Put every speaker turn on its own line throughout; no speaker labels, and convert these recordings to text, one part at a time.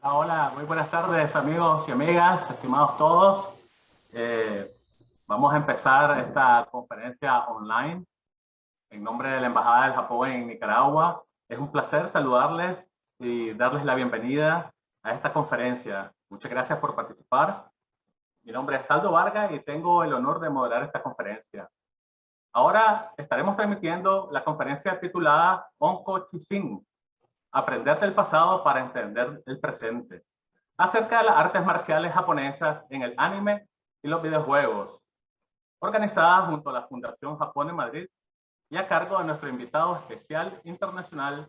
Hola, hola, muy buenas tardes amigos y amigas, estimados todos. Eh, Vamos a empezar esta conferencia online en nombre de la Embajada del Japón en Nicaragua. Es un placer saludarles y darles la bienvenida a esta conferencia. Muchas gracias por participar. Mi nombre es Saldo Vargas y tengo el honor de moderar esta conferencia. Ahora estaremos transmitiendo la conferencia titulada Onko Chishin, Aprender del pasado para entender el presente, acerca de las artes marciales japonesas en el anime y los videojuegos, organizada junto a la Fundación Japón en Madrid y a cargo de nuestro invitado especial internacional,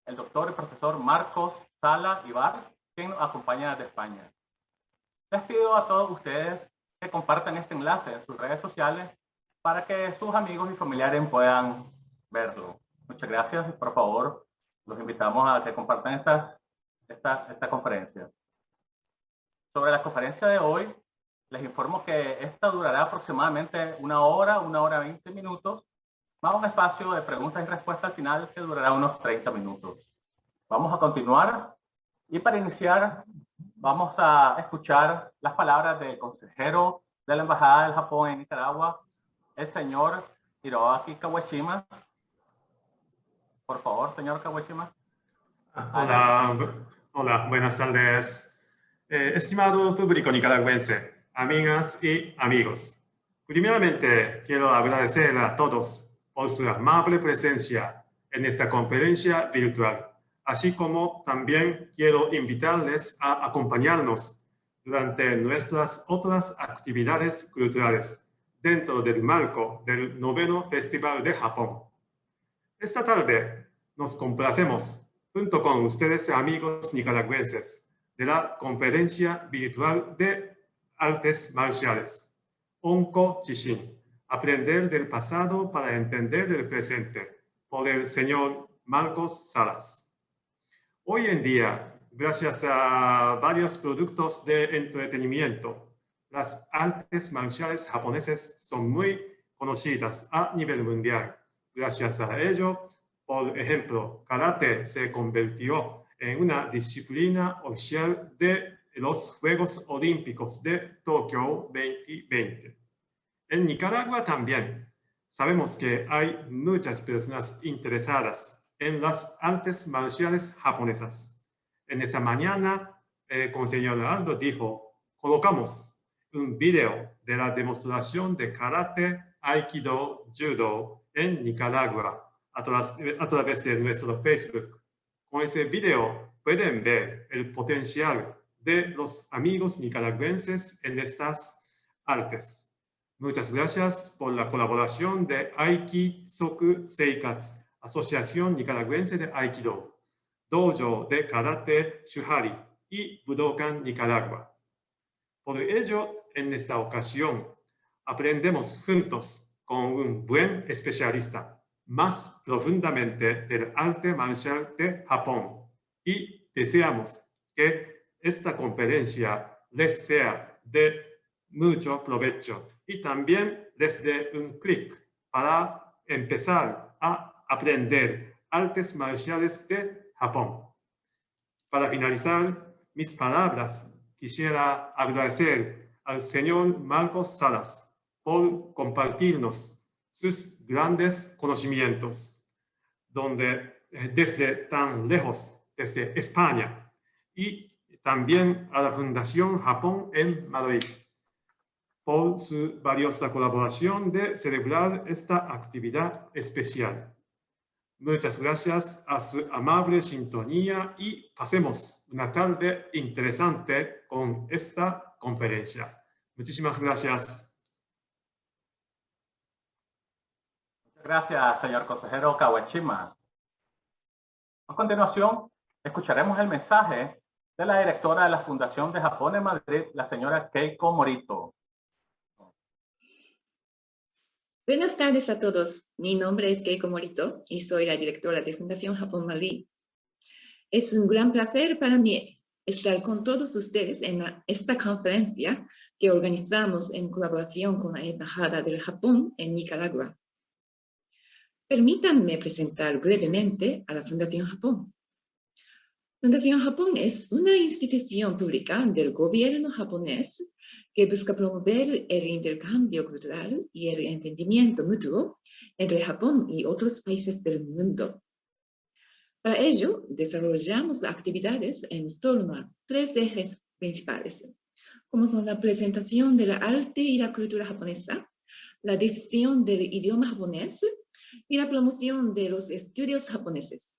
el doctor y profesor Marcos Sala Ibar, quien nos acompaña desde España. Les pido a todos ustedes que compartan este enlace en sus redes sociales para que sus amigos y familiares puedan verlo. Muchas gracias y por favor los invitamos a que compartan esta conferencia. Sobre la conferencia de hoy, les informo que esta durará aproximadamente una hora 20 minutos, más un espacio de preguntas y respuestas al final que durará unos 30 minutos. Vamos a continuar y para iniciar vamos a escuchar las palabras del consejero de la Embajada del Japón en Nicaragua, el señor Hiroaki Kawashima. Por favor, señor Kawashima. Adelante.
Hola, hola, buenas tardes. Estimado público nicaragüense, amigas y amigos. Primeramente, quiero agradecer a todos por su amable presencia en esta conferencia virtual, así como también quiero invitarles a acompañarnos durante nuestras otras actividades culturales dentro del marco del 9º Festival de Japón. Esta tarde nos complacemos junto con ustedes, amigos nicaragüenses, de la conferencia virtual de artes marciales, Onko Chishin, Aprender del pasado para entender el presente, por el señor Marcos Salas. Hoy en día, gracias a varios productos de entretenimiento, las artes marciales japonesas son muy conocidas a nivel mundial. Gracias a ello, por ejemplo, karate se convirtió en una disciplina oficial de los Juegos Olímpicos de Tokio 2020. En Nicaragua también sabemos que hay muchas personas interesadas en las artes marciales japonesas. En esta mañana, el consejero Aldo dijo, colocamos un video de la demostración de karate, aikido, judo en Nicaragua a través de nuestro Facebook. Con ese video pueden ver el potencial de los amigos nicaragüenses en estas artes. Muchas gracias por la colaboración de Aiki Soku Seikatsu, Asociación Nicaragüense de Aikido, Dojo de Karate Shuhari y Budokan Nicaragua. Por ello, en esta ocasión, aprendemos juntos con un buen especialista más profundamente del arte marcial de Japón y deseamos que esta conferencia les sea de mucho provecho y también les dé un clic para empezar a aprender artes marciales de Japón. Para finalizar mis palabras, quisiera agradecer al señor Marcos Salas por compartirnos sus grandes conocimientos, desde tan lejos, desde España, y también a la Fundación Japón en Madrid, por su valiosa colaboración de celebrar esta actividad especial. Muchas gracias a su amable sintonía y pasemos una tarde interesante con esta conferencia. Muchísimas gracias.
Muchas gracias, señor consejero Kawashima. A continuación, escucharemos el mensaje de la directora de la Fundación de Japón en Madrid, la señora Keiko Morito.
Buenas tardes a todos. Mi nombre es Keiko Morito y soy la directora de Fundación Japón Madrid. Es un gran placer para mí estar con todos ustedes en esta conferencia que organizamos en colaboración con la Embajada del Japón en Nicaragua. Permítanme presentar brevemente a la Fundación Japón. Fundación Japón es una institución pública del gobierno japonés que busca promover el intercambio cultural y el entendimiento mutuo entre Japón y otros países del mundo. Para ello, desarrollamos actividades en torno a 3 ejes principales, como son la presentación del arte y la cultura japonesa, la difusión del idioma japonés y la promoción de los estudios japoneses.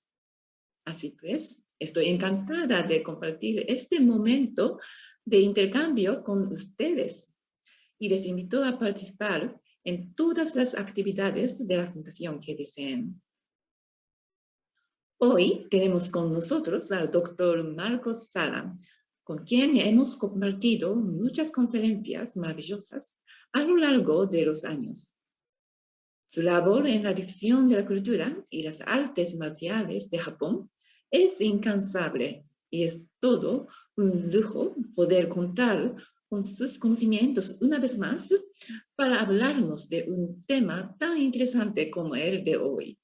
Así pues, estoy encantada de compartir este momento de intercambio con ustedes y les invito a participar en todas las actividades de la Fundación que deseen. Hoy tenemos con nosotros al Dr. Marcos Sala, con quien hemos compartido muchas conferencias maravillosas a lo largo de los años. Su labor en la difusión de la cultura y las artes marciales de Japón es incansable y es todo un lujo poder contar con sus conocimientos una vez más para hablarnos de un tema tan interesante como el de hoy.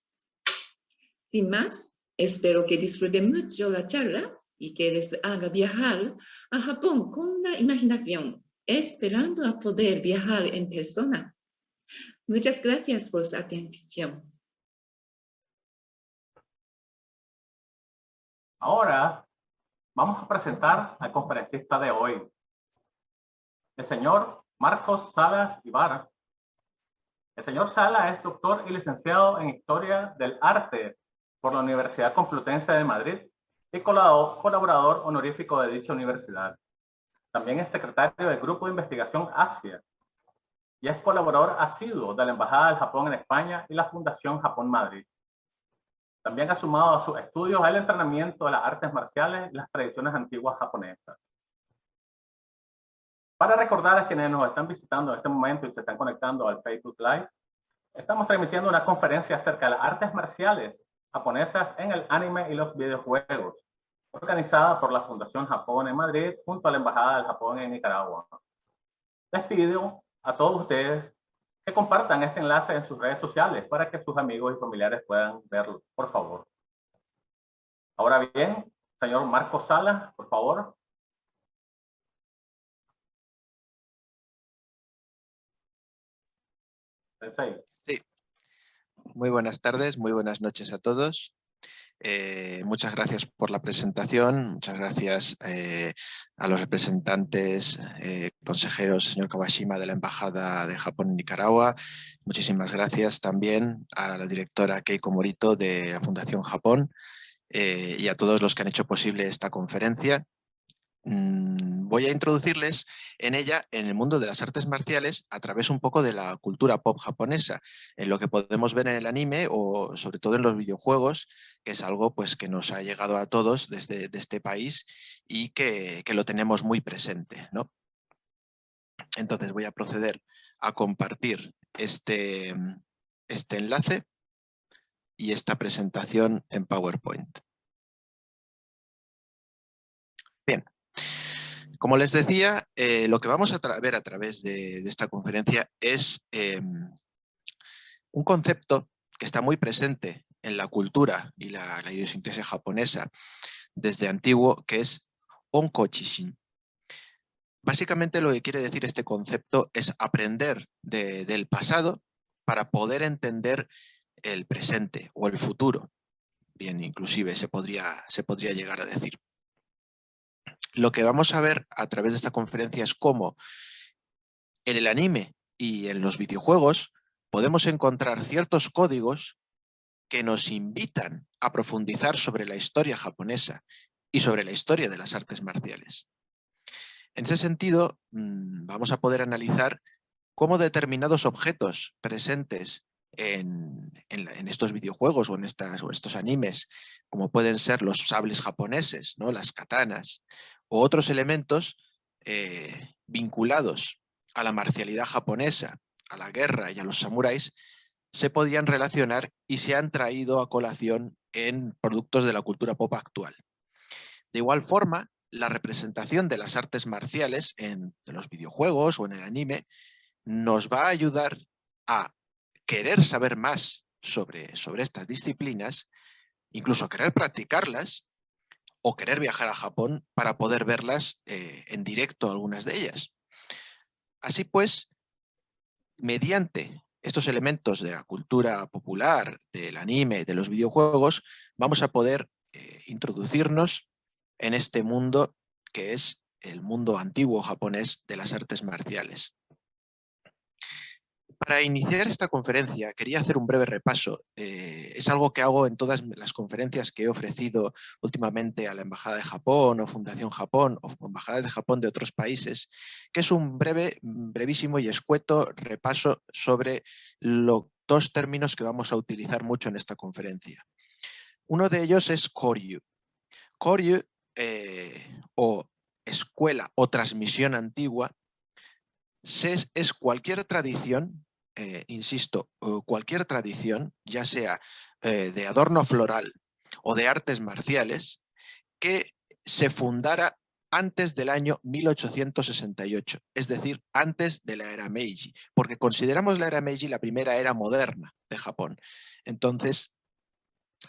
Sin más, espero que disfruten mucho la charla y que les haga viajar a Japón con la imaginación, esperando a poder viajar en persona. Muchas gracias por su atención.
Ahora vamos a presentar al conferencista de hoy, el señor Marcos Salas Ibarra. El señor Sala es doctor y licenciado en Historia del Arte por la Universidad Complutense de Madrid y colaborador honorífico de dicha universidad. También es secretario del Grupo de Investigación Asia y es colaborador asiduo de la Embajada del Japón en España y la Fundación Japón Madrid. También ha sumado a sus estudios el entrenamiento de las artes marciales y las tradiciones antiguas japonesas. Para recordar a quienes nos están visitando en este momento y se están conectando al Facebook Live, estamos transmitiendo una conferencia acerca de las artes marciales japonesas en el anime y los videojuegos, organizada por la Fundación Japón en Madrid junto a la Embajada del Japón en Nicaragua. Les pido a todos ustedes que compartan este enlace en sus redes sociales para que sus amigos y familiares puedan verlo, por favor. Ahora bien, señor Marcos Sala, por favor.
Sí. Muy buenas tardes, muy buenas noches a todos. Muchas gracias por la presentación, muchas gracias a los representantes, consejeros, señor Kawashima de la Embajada de Japón en Nicaragua. Muchísimas gracias también a la directora Keiko Morito de la Fundación Japón y a todos los que han hecho posible esta conferencia. Voy a introducirles en ella, en el mundo de las artes marciales, a través un poco de la cultura pop japonesa, en lo que podemos ver en el anime o sobre todo en los videojuegos, que es algo pues, que nos ha llegado a todos desde este país y que lo tenemos muy presente, ¿no? Entonces voy a proceder a compartir este enlace y esta presentación en PowerPoint. Bien. Como les decía, lo que vamos a ver a través de esta conferencia es un concepto que está muy presente en la cultura y la idiosincrasia japonesa desde antiguo, que es Onkochishin. Básicamente lo que quiere decir este concepto es aprender del pasado para poder entender el presente o el futuro. Bien, inclusive se podría llegar a decir. Lo que vamos a ver a través de esta conferencia es cómo en el anime y en los videojuegos podemos encontrar ciertos códigos que nos invitan a profundizar sobre la historia japonesa y sobre la historia de las artes marciales. En ese sentido, vamos a poder analizar cómo determinados objetos presentes en estos videojuegos o en estos animes, como pueden ser los sables japoneses, ¿no? Las katanas, o otros elementos vinculados a la marcialidad japonesa, a la guerra y a los samuráis, se podían relacionar y se han traído a colación en productos de la cultura pop actual. De igual forma, la representación de las artes marciales en los videojuegos o en el anime nos va a ayudar a querer saber más sobre estas disciplinas, incluso querer practicarlas, o querer viajar a Japón para poder verlas en directo, algunas de ellas. Así pues, mediante estos elementos de la cultura popular, del anime, de los videojuegos, vamos a poder introducirnos en este mundo que es el mundo antiguo japonés de las artes marciales. Para iniciar esta conferencia quería hacer un breve repaso. Es algo que hago en todas las conferencias que he ofrecido últimamente a la Embajada de Japón o Fundación Japón o Embajadas de Japón de otros países, que es un brevísimo y escueto repaso sobre los dos términos que vamos a utilizar mucho en esta conferencia. Uno de ellos es Koryu. Koryu o escuela o transmisión antigua es cualquier tradición, insisto, cualquier tradición, ya sea de adorno floral o de artes marciales, que se fundara antes del año 1868, es decir, antes de la era Meiji, porque consideramos la era Meiji la primera era moderna de Japón. Entonces,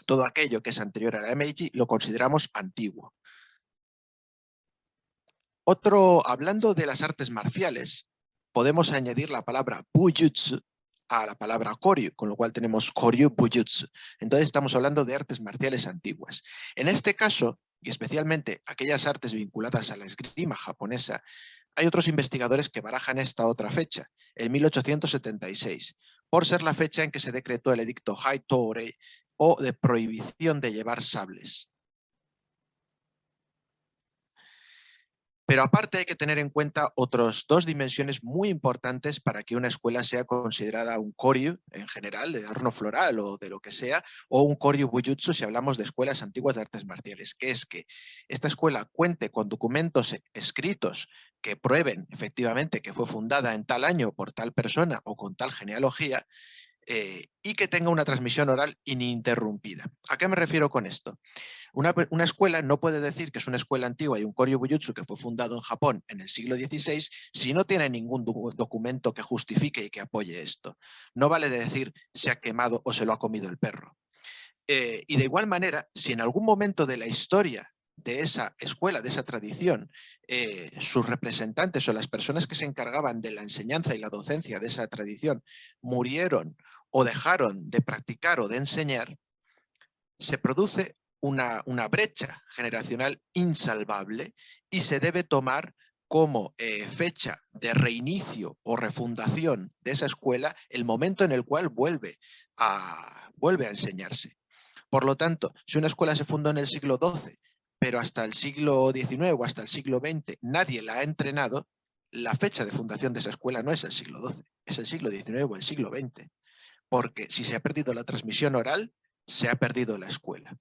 todo aquello que es anterior a la era Meiji lo consideramos antiguo. Hablando de las artes marciales, podemos añadir la palabra bujutsu a la palabra koryu, con lo cual tenemos koryu bujutsu. Entonces estamos hablando de artes marciales antiguas. En este caso, y especialmente aquellas artes vinculadas a la esgrima japonesa, hay otros investigadores que barajan esta otra fecha, el 1876, por ser la fecha en que se decretó el edicto Hai-Torei o de prohibición de llevar sables. Pero aparte hay que tener en cuenta otras dos dimensiones muy importantes para que una escuela sea considerada un koryu en general, de adorno floral o de lo que sea, o un koryu bujutsu si hablamos de escuelas antiguas de artes marciales, que es que esta escuela cuente con documentos escritos que prueben efectivamente que fue fundada en tal año por tal persona o con tal genealogía, y que tenga una transmisión oral ininterrumpida. ¿A qué me refiero con esto? Una escuela no puede decir que es una escuela antigua y un koryu bujutsu que fue fundado en Japón en el siglo XVI si no tiene ningún documento que justifique y que apoye esto. No vale decir se ha quemado o se lo ha comido el perro. Y de igual manera, si en algún momento de la historia de esa escuela, de esa tradición, sus representantes o las personas que se encargaban de la enseñanza y la docencia de esa tradición murieron o dejaron de practicar o de enseñar, se produce una brecha generacional insalvable y se debe tomar como fecha de reinicio o refundación de esa escuela el momento en el cual vuelve a enseñarse. Por lo tanto, si una escuela se fundó en el siglo XII, pero hasta el siglo XIX o hasta el siglo XX nadie la ha entrenado, la fecha de fundación de esa escuela no es el siglo XII, es el siglo XIX o el siglo XX. Porque si se ha perdido la transmisión oral, se ha perdido la escuela.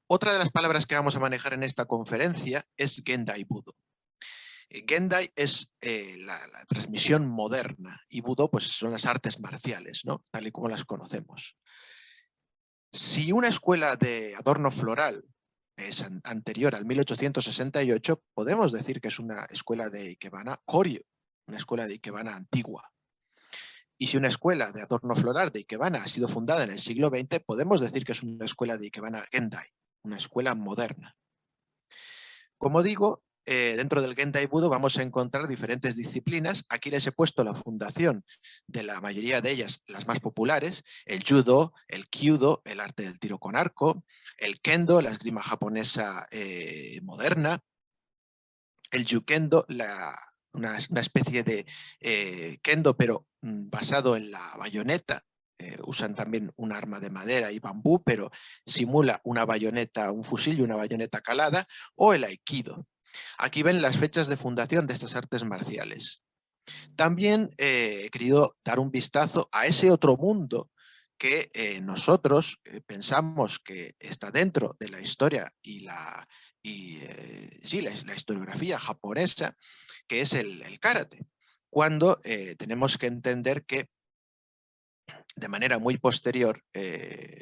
Otra de las palabras que vamos a manejar en esta conferencia es Gendai Budo. Gendai es la transmisión moderna y Budo pues, son las artes marciales, ¿no? Tal y como las conocemos. Si una escuela de adorno floral es anterior al 1868, podemos decir que es una escuela de Ikebana Koryu, una escuela de Ikebana antigua. Y si una escuela de adorno floral de Ikebana ha sido fundada en el siglo XX, podemos decir que es una escuela de Ikebana Gendai, una escuela moderna. Como digo, dentro del Gendai Budo vamos a encontrar diferentes disciplinas. Aquí les he puesto la fundación de la mayoría de ellas, las más populares, el Judo, el Kyudo, el arte del tiro con arco, el Kendo, la esgrima japonesa moderna, el Jukendo, una especie de Kendo, pero basado en la bayoneta. Usan también un arma de madera y bambú, pero simula una bayoneta, un fusil y una bayoneta calada, o el Aikido. Aquí ven las fechas de fundación de estas artes marciales. También he querido dar un vistazo a ese otro mundo que nosotros pensamos que está dentro de la historia y la historiografía japonesa, que es el karate, cuando tenemos que entender que de manera muy posterior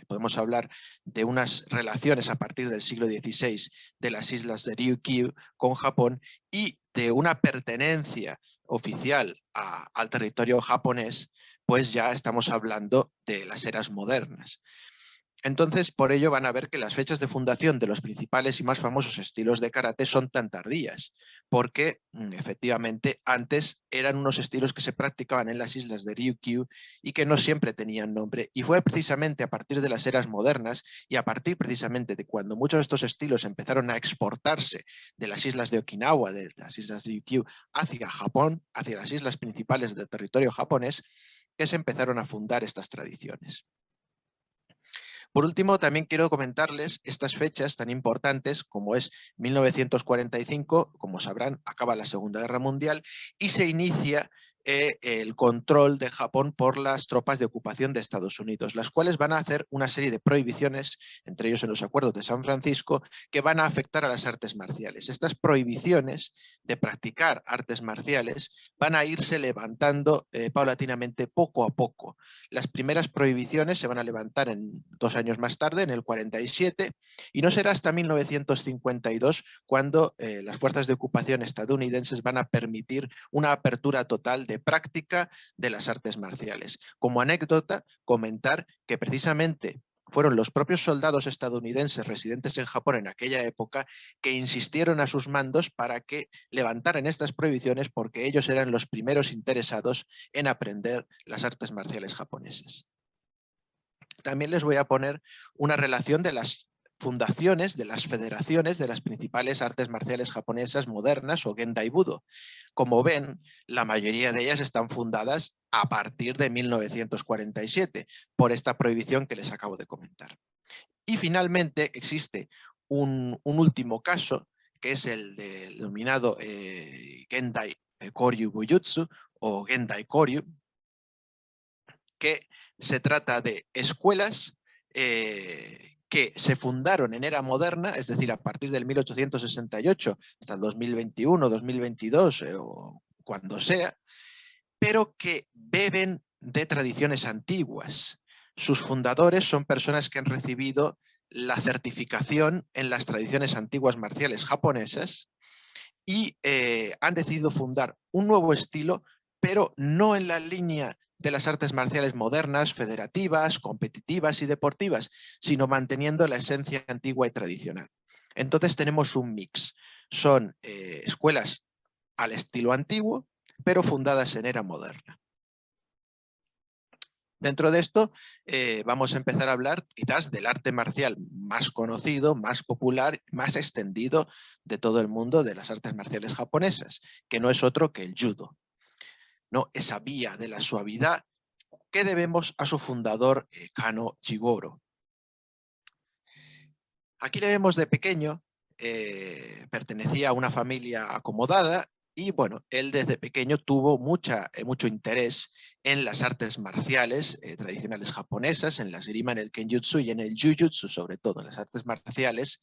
podemos hablar de unas relaciones a partir del siglo XVI de las islas de Ryukyu con Japón y de una pertenencia oficial al territorio japonés, pues ya estamos hablando de las eras modernas. Entonces, por ello van a ver que las fechas de fundación de los principales y más famosos estilos de karate son tan tardías, porque efectivamente antes eran unos estilos que se practicaban en las islas de Ryukyu y que no siempre tenían nombre. Y fue precisamente a partir de las eras modernas y a partir precisamente de cuando muchos de estos estilos empezaron a exportarse de las islas de Okinawa, de las islas de Ryukyu, hacia Japón, hacia las islas principales del territorio japonés, que se empezaron a fundar estas tradiciones. Por último, también quiero comentarles estas fechas tan importantes como es 1945, como sabrán, acaba la Segunda Guerra Mundial y se inicia el control de Japón por las tropas de ocupación de Estados Unidos, las cuales van a hacer una serie de prohibiciones, entre ellos en los acuerdos de San Francisco, que van a afectar a las artes marciales. Estas prohibiciones de practicar artes marciales van a irse levantando paulatinamente poco a poco. Las primeras prohibiciones se van a levantar en 2 años más tarde, en el 47, y no será hasta 1952 cuando las fuerzas de ocupación estadounidenses van a permitir una apertura total de práctica de las artes marciales. Como anécdota, comentar que precisamente fueron los propios soldados estadounidenses residentes en Japón en aquella época que insistieron a sus mandos para que levantaran estas prohibiciones porque ellos eran los primeros interesados en aprender las artes marciales japonesas. También les voy a poner una relación de las fundaciones, de las federaciones de las principales artes marciales japonesas modernas o Gendai Budo. Como ven, la mayoría de ellas están fundadas a partir de 1947, por esta prohibición que les acabo de comentar. Y finalmente existe un último caso, que es el denominado Gendai Koryu Bujutsu o Gendai Koryu, que se trata de escuelas que se fundaron en era moderna, es decir, a partir del 1868 hasta el 2021, 2022 o cuando sea, pero que beben de tradiciones antiguas. Sus fundadores son personas que han recibido la certificación en las tradiciones antiguas marciales japonesas y han decidido fundar un nuevo estilo, pero no en la línea de las artes marciales modernas, federativas, competitivas y deportivas, sino manteniendo la esencia antigua y tradicional. Entonces tenemos un mix. Son escuelas al estilo antiguo, pero fundadas en era moderna. Dentro de esto vamos a empezar a hablar quizás del arte marcial más conocido, más popular, más extendido de todo el mundo de las artes marciales japonesas, que no es otro que el judo. ¿No? Esa vía de la suavidad que debemos a su fundador Kano Jigoro. Aquí le vemos de pequeño, pertenecía a una familia acomodada y bueno, él desde pequeño tuvo mucho interés en las artes marciales tradicionales japonesas, en la esgrima, en el kenjutsu y en el jujutsu, sobre todo en las artes marciales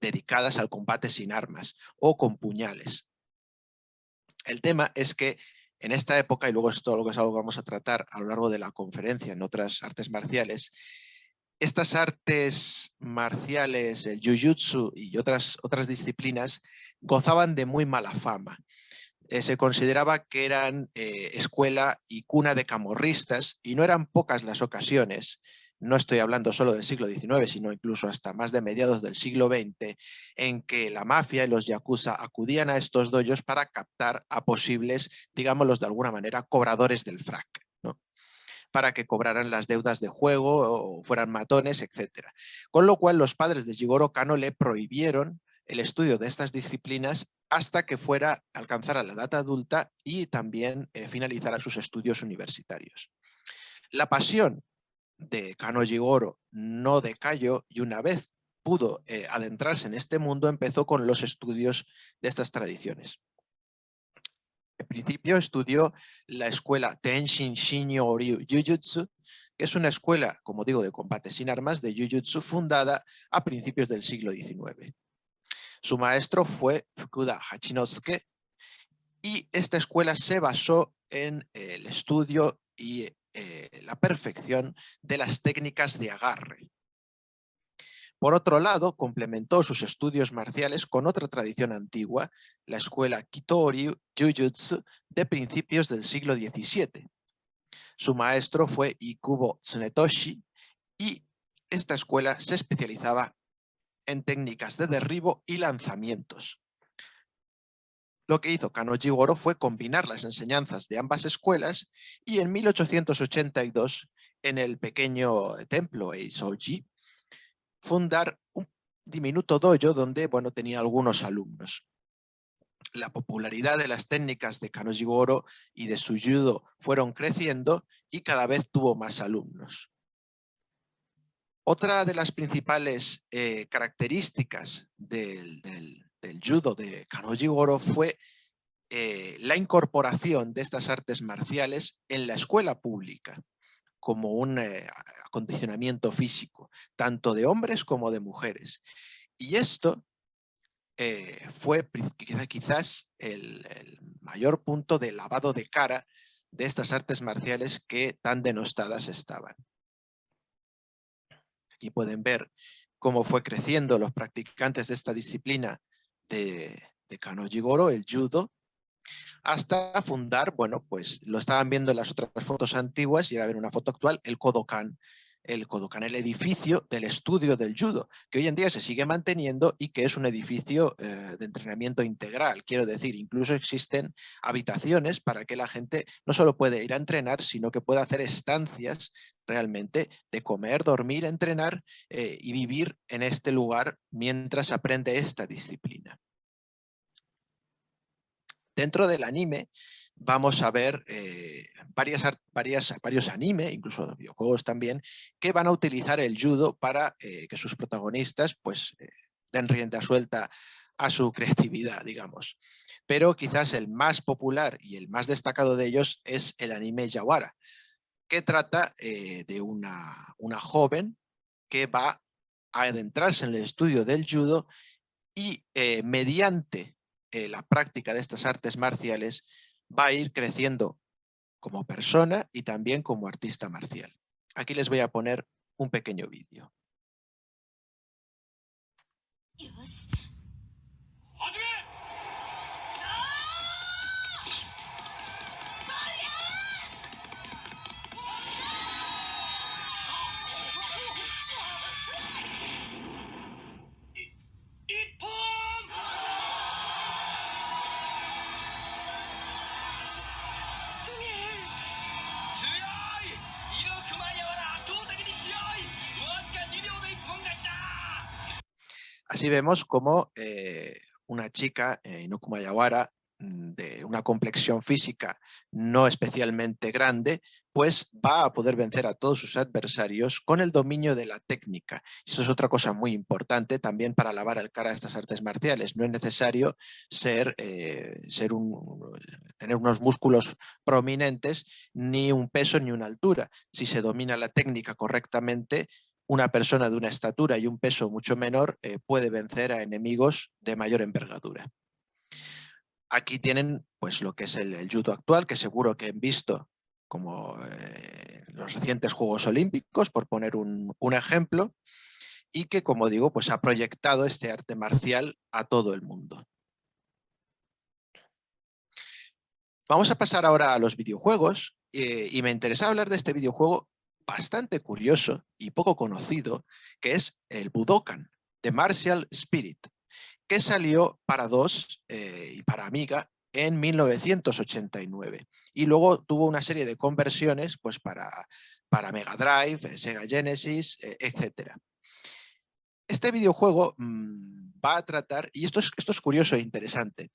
dedicadas al combate sin armas o con puñales. El tema es que en esta época, y luego esto es algo que vamos a tratar a lo largo de la conferencia en otras artes marciales, estas artes marciales, el jujutsu y otras disciplinas gozaban de muy mala fama. Se consideraba que eran escuela y cuna de camorristas y no eran pocas las ocasiones, no estoy hablando solo del siglo XIX, sino incluso hasta más de mediados del siglo XX, en que la mafia y los yakuza acudían a estos dojos para captar a posibles, digámoslos de alguna manera, cobradores del frac, ¿no? Para que cobraran las deudas de juego o fueran matones, etc. Con lo cual los padres de Jigoro Kano le prohibieron el estudio de estas disciplinas hasta que alcanzara la edad adulta y también finalizara sus estudios universitarios. La pasión de Kano Jigoro no decayó y una vez pudo adentrarse en este mundo, empezó con los estudios de estas tradiciones. En principio estudió la escuela Tenshin Shinyo Ryu Jujutsu, que es una escuela, como digo, de combate sin armas de Jujutsu fundada a principios del siglo XIX. Su maestro fue Fukuda Hachinosuke y esta escuela se basó en el estudio y la perfección de las técnicas de agarre. Por otro lado, complementó sus estudios marciales con otra tradición antigua, la escuela Kitoryu Jujutsu de principios del siglo XVII. Su maestro fue Ikubo Tsunetoshi y esta escuela se especializaba en técnicas de derribo y lanzamientos. Lo que hizo Kano Jigoro fue combinar las enseñanzas de ambas escuelas y en 1882, en el pequeño templo Eisoji, fundar un diminuto dojo donde tenía algunos alumnos. La popularidad de las técnicas de Kano Jigoro y de su judo fueron creciendo y cada vez tuvo más alumnos. Otra de las principales características del judo de Kano Jigoro fue la incorporación de estas artes marciales en la escuela pública como un acondicionamiento físico, tanto de hombres como de mujeres. Y esto fue quizás el mayor punto de lavado de cara de estas artes marciales que tan denostadas estaban. Aquí pueden ver cómo fue creciendo los practicantes de esta disciplina de Kano Jigoro, el judo, hasta fundar, pues lo estaban viendo en las otras fotos antiguas y ahora ven una foto actual, el Kodokan, el edificio del estudio del judo, que hoy en día se sigue manteniendo y que es un edificio de entrenamiento integral. Quiero decir, incluso existen habitaciones para que la gente no solo puede ir a entrenar, sino que pueda hacer estancias realmente de comer, dormir, entrenar y vivir en este lugar mientras aprende esta disciplina. Dentro del anime vamos a ver varios anime, incluso videojuegos también, que van a utilizar el judo para que sus protagonistas den rienda suelta a su creatividad, digamos. Pero quizás el más popular y el más destacado de ellos es el anime Yawara, que trata de una joven que va a adentrarse en el estudio del judo y mediante la práctica de estas artes marciales va a ir creciendo como persona y también como artista marcial. Aquí les voy a poner un pequeño vídeo. Así vemos como una chica, Inokuma Yawara, de una complexión física no especialmente grande, pues va a poder vencer a todos sus adversarios con el dominio de la técnica. Eso es otra cosa muy importante también para lavar el cara a estas artes marciales. No es necesario tener unos músculos prominentes, ni un peso, ni una altura. Si se domina la técnica correctamente, una persona de una estatura y un peso mucho menor puede vencer a enemigos de mayor envergadura. Aquí tienen lo que es el judo actual, que seguro que han visto como los recientes Juegos Olímpicos, por poner un ejemplo, y que, como digo, ha proyectado este arte marcial a todo el mundo. Vamos a pasar ahora a los videojuegos y me interesa hablar de este videojuego bastante curioso y poco conocido, que es el Budokan, de Martial Spirit, que salió para DOS y para Amiga en 1989. Y luego tuvo una serie de conversiones para Mega Drive, Sega Genesis, etc. Este videojuego va a tratar, y esto es curioso e interesante,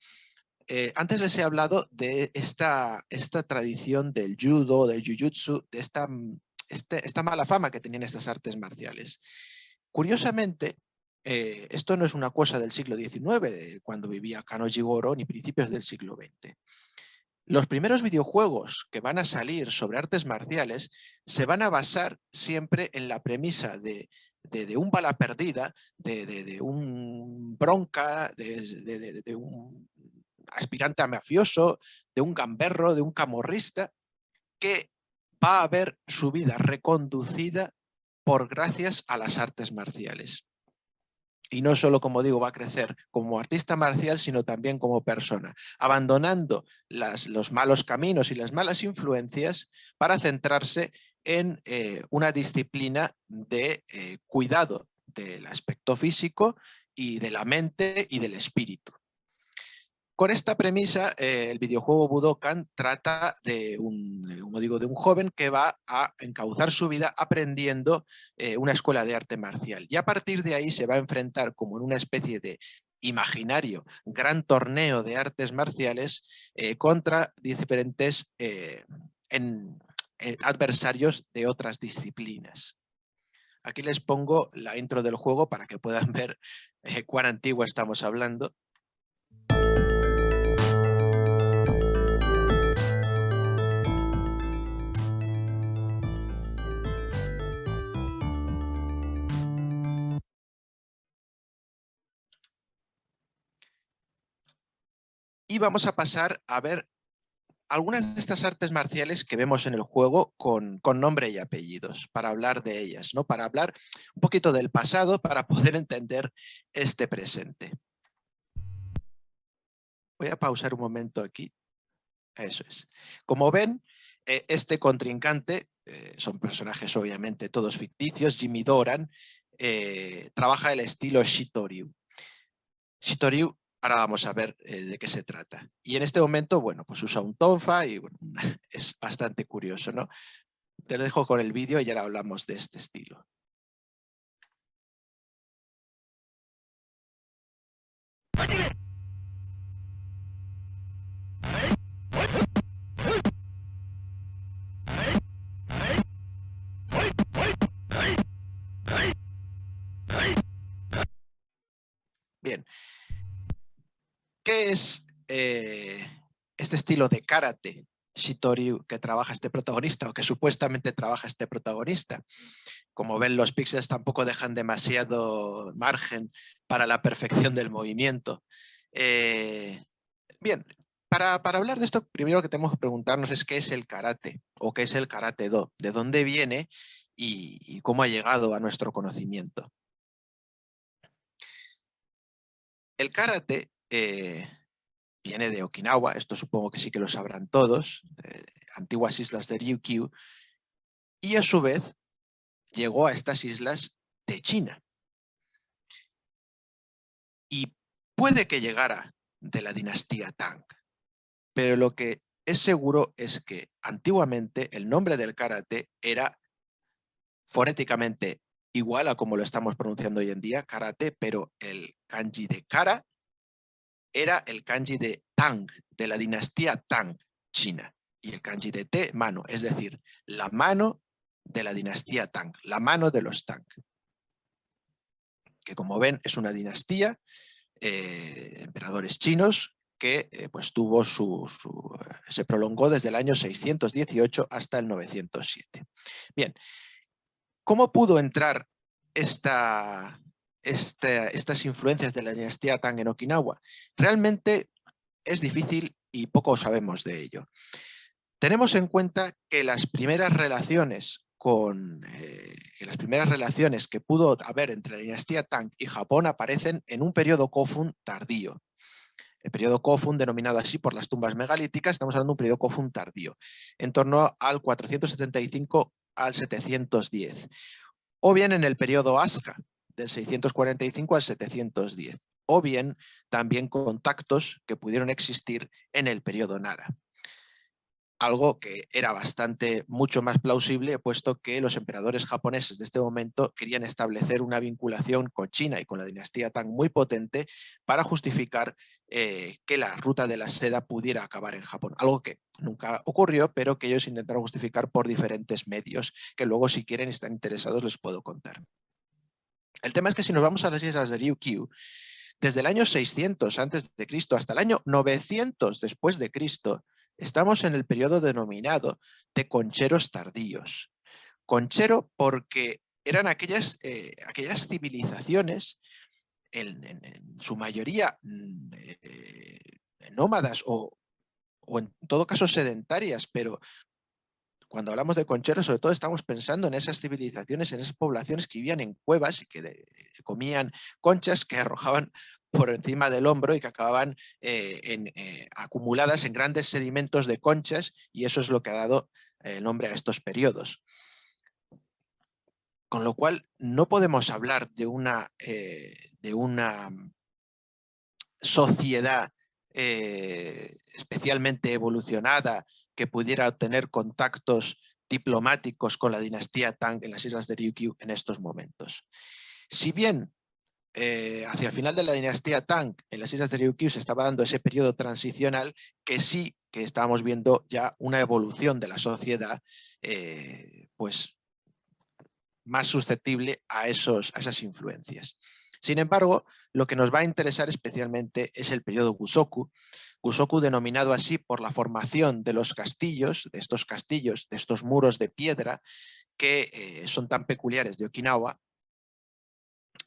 antes les he hablado de esta tradición del judo, del jujutsu, de esta mala fama que tenían estas artes marciales. Curiosamente, esto no es una cosa del siglo XIX, cuando vivía Kano Jigoro, ni principios del siglo XX. Los primeros videojuegos que van a salir sobre artes marciales se van a basar siempre en la premisa de un bala perdida, de un bronca, de un aspirante a mafioso, de un gamberro, de un camorrista, que va a ver su vida reconducida gracias a las artes marciales. Y no solo, como digo, va a crecer como artista marcial, sino también como persona, abandonando los malos caminos y las malas influencias para centrarse en una disciplina de cuidado del aspecto físico y de la mente y del espíritu. Con esta premisa, el videojuego Budokan trata de un joven que va a encauzar su vida aprendiendo una escuela de arte marcial. Y a partir de ahí se va a enfrentar como en una especie de imaginario gran torneo de artes marciales contra diferentes adversarios de otras disciplinas. Aquí les pongo la intro del juego para que puedan ver cuán antiguo estamos hablando. Y vamos a pasar a ver algunas de estas artes marciales que vemos en el juego con nombre y apellidos, para hablar de ellas, ¿no? Para hablar un poquito del pasado, para poder entender este presente. Voy a pausar un momento aquí. Eso es. Como ven, este contrincante, son personajes obviamente todos ficticios, Jimmy Doran, trabaja el estilo Shitoryu. Shitoryu, ahora vamos a ver de qué se trata. Y en este momento, bueno, pues usa un tonfa y bueno, es bastante curioso, ¿no? Te lo dejo con el vídeo y ahora hablamos de este estilo. Bien. ¿Qué es este estilo de karate Shitoryu que trabaja este protagonista o que supuestamente trabaja este protagonista? Como ven, los píxeles tampoco dejan demasiado margen para la perfección del movimiento. Bien, para hablar de esto, primero que tenemos que preguntarnos es qué es el karate o qué es el karate-do, de dónde viene y cómo ha llegado a nuestro conocimiento. El karate viene de Okinawa, esto supongo que sí que lo sabrán todos, antiguas islas de Ryukyu, y a su vez llegó a estas islas de China. Y puede que llegara de la dinastía Tang, pero lo que es seguro es que antiguamente el nombre del karate era fonéticamente igual a como lo estamos pronunciando hoy en día, karate, pero el kanji de kara era el kanji de Tang, de la dinastía Tang, China. Y el kanji de te, mano, es decir, la mano de la dinastía Tang, la mano de los Tang. Que como ven es una dinastía, emperadores chinos, que pues se prolongó desde el año 618 hasta el 907. Bien, ¿cómo pudo entrar estas influencias de la dinastía Tang en Okinawa? Realmente es difícil y poco sabemos de ello. Tenemos en cuenta que las primeras relaciones que pudo haber entre la dinastía Tang y Japón aparecen en un periodo Kofun tardío. El periodo Kofun, denominado así por las tumbas megalíticas, estamos hablando de un periodo Kofun tardío, en torno al 475 al 710. O bien en el periodo Asuka, del 645 al 710. O bien también contactos que pudieron existir en el periodo Nara. Algo que era mucho más plausible, puesto que los emperadores japoneses de este momento querían establecer una vinculación con China y con la dinastía Tang muy potente para justificar que la ruta de la seda pudiera acabar en Japón. Algo que nunca ocurrió, pero que ellos intentaron justificar por diferentes medios, que luego si quieren y están interesados les puedo contar. El tema es que si nos vamos a las islas de Ryukyu, desde el año 600 a.C. hasta el año 900 después de Cristo, estamos en el periodo denominado de concheros tardíos. Conchero porque eran aquellas civilizaciones, en su mayoría nómadas o en todo caso sedentarias, pero cuando hablamos de concheros, sobre todo estamos pensando en esas civilizaciones, en esas poblaciones que vivían en cuevas y que comían conchas que arrojaban por encima del hombro y que acababan acumuladas en grandes sedimentos de conchas, y eso es lo que ha dado el nombre a estos periodos. Con lo cual no podemos hablar de una sociedad especialmente evolucionada que pudiera obtener contactos diplomáticos con la dinastía Tang en las islas de Ryukyu en estos momentos. Si bien hacia el final de la dinastía Tang en las islas de Ryukyu se estaba dando ese periodo transicional, que sí que estábamos viendo ya una evolución de la sociedad pues más susceptible a esas influencias. Sin embargo, lo que nos va a interesar especialmente es el periodo Gusoku, denominado así por la formación de los castillos, de estos muros de piedra que son tan peculiares de Okinawa,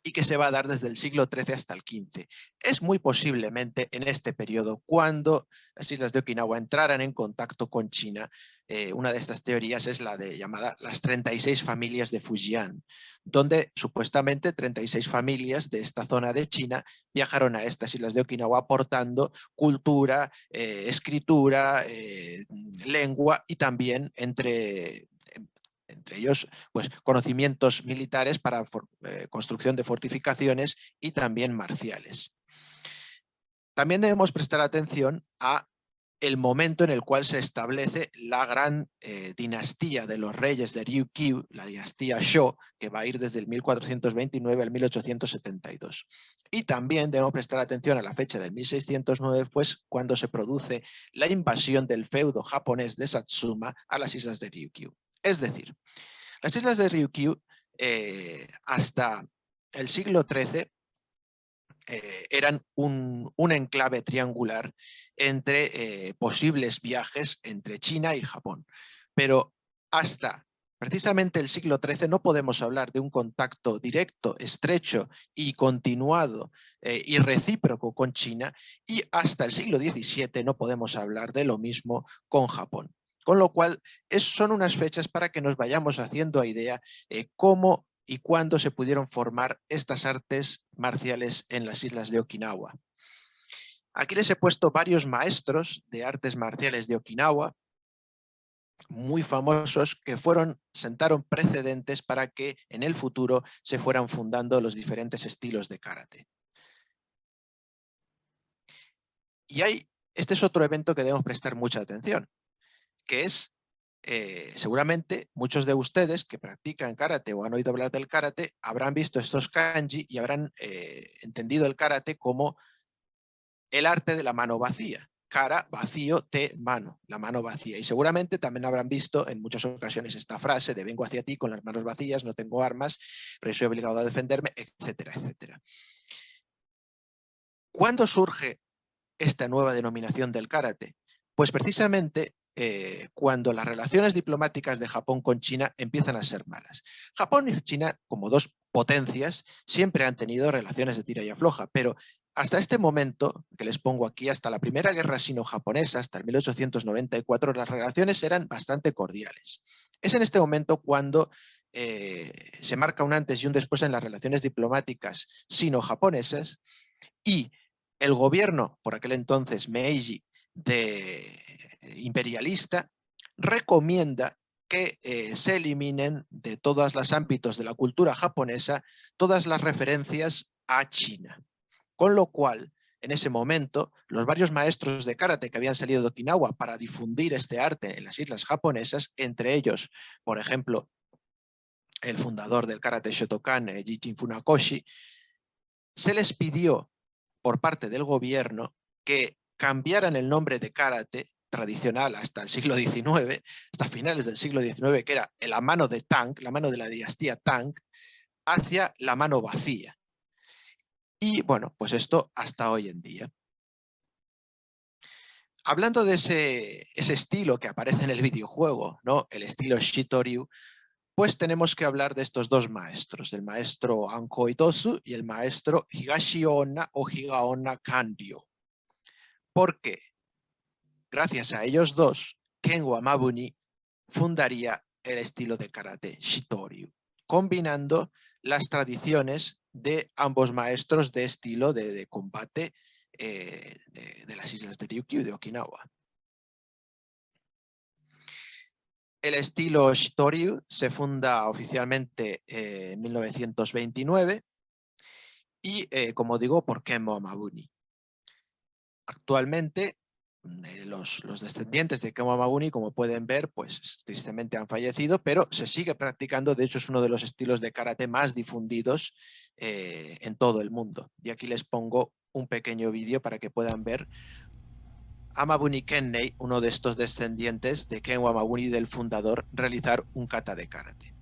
y que se va a dar desde el siglo XIII hasta el XV. Es muy posiblemente en este periodo cuando las islas de Okinawa entraran en contacto con China. Una de estas teorías es la llamada las 36 familias de Fujian, donde supuestamente 36 familias de esta zona de China viajaron a estas islas de Okinawa aportando cultura, escritura, lengua y también entre ellos pues, conocimientos militares para construcción de fortificaciones y también marciales. También debemos prestar atención a el momento en el cual se establece la gran dinastía de los reyes de Ryukyu, la dinastía Shō, que va a ir desde el 1429 al 1872. Y también debemos prestar atención a la fecha del 1609, pues cuando se produce la invasión del feudo japonés de Satsuma a las islas de Ryukyu. Es decir, las islas de Ryukyu hasta el siglo XIII eran un enclave triangular entre posibles viajes entre China y Japón. Pero hasta precisamente el siglo XIII no podemos hablar de un contacto directo, estrecho y continuado y recíproco con China, y hasta el siglo XVII no podemos hablar de lo mismo con Japón. Con lo cual, son unas fechas para que nos vayamos haciendo idea cómo y cuándo se pudieron formar estas artes marciales en las islas de Okinawa. Aquí les he puesto varios maestros de artes marciales de Okinawa, muy famosos, que sentaron precedentes para que en el futuro se fueran fundando los diferentes estilos de karate. Y este es otro evento que debemos prestar mucha atención, que es seguramente muchos de ustedes que practican karate o han oído hablar del karate habrán visto estos kanji y habrán entendido el karate como el arte de la mano vacía. Kara, vacío, te, mano, la mano vacía. Y seguramente también habrán visto en muchas ocasiones esta frase de vengo hacia ti con las manos vacías, no tengo armas, pero soy obligado a defenderme, etcétera, etcétera. ¿Cuándo surge esta nueva denominación del karate? Pues precisamente cuando las relaciones diplomáticas de Japón con China empiezan a ser malas. Japón y China, como dos potencias, siempre han tenido relaciones de tira y afloja, pero hasta este momento, que les pongo aquí, hasta la Primera Guerra Sino-Japonesa, hasta el 1894, las relaciones eran bastante cordiales. Es en este momento cuando se marca un antes y un después en las relaciones diplomáticas sino-japonesas, y el gobierno, por aquel entonces Meiji, imperialista, recomienda que se eliminen de todos los ámbitos de la cultura japonesa todas las referencias a China. Con lo cual, en ese momento, los varios maestros de karate que habían salido de Okinawa para difundir este arte en las islas japonesas, entre ellos, por ejemplo, el fundador del karate Shotokan, Jichin Funakoshi, se les pidió por parte del gobierno que cambiaran el nombre de karate tradicional hasta el siglo XIX, hasta finales del siglo XIX, que era la mano de Tang, la mano de la dinastía Tang, hacia la mano vacía. Y bueno, pues esto hasta hoy en día. Hablando de ese estilo que aparece en el videojuego, ¿no? El estilo Shitoryu, pues tenemos que hablar de estos dos maestros, el maestro Anko Itosu y el maestro Higashionna o Higaonna Kanryo. Porque gracias a ellos dos, Ken Wamabuni fundaría el estilo de karate Shitoryu, combinando las tradiciones de ambos maestros de estilo de combate de las islas de Ryukyu y de Okinawa. El estilo Shitoryu se funda oficialmente en 1929 y, como digo, por Kenmo Amabuni. Actualmente, los descendientes de Kenmo Amabuni, como pueden ver, pues tristemente han fallecido, pero se sigue practicando. De hecho, es uno de los estilos de karate más difundidos en todo el mundo. Y aquí les pongo un pequeño vídeo para que puedan ver Amabuni Kennei, uno de estos descendientes de Kenmo Amabuni, del fundador, realizar un kata de karate.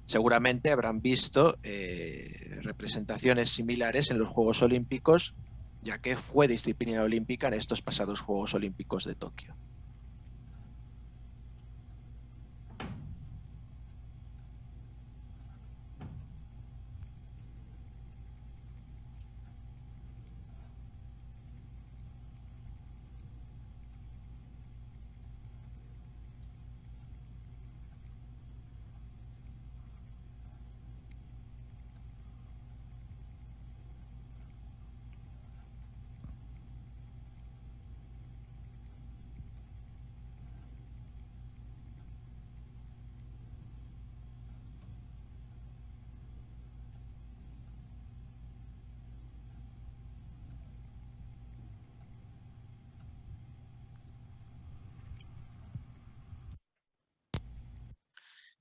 Seguramente habrán visto representaciones similares en los Juegos Olímpicos, ya que fue disciplina olímpica en estos pasados Juegos Olímpicos de Tokio.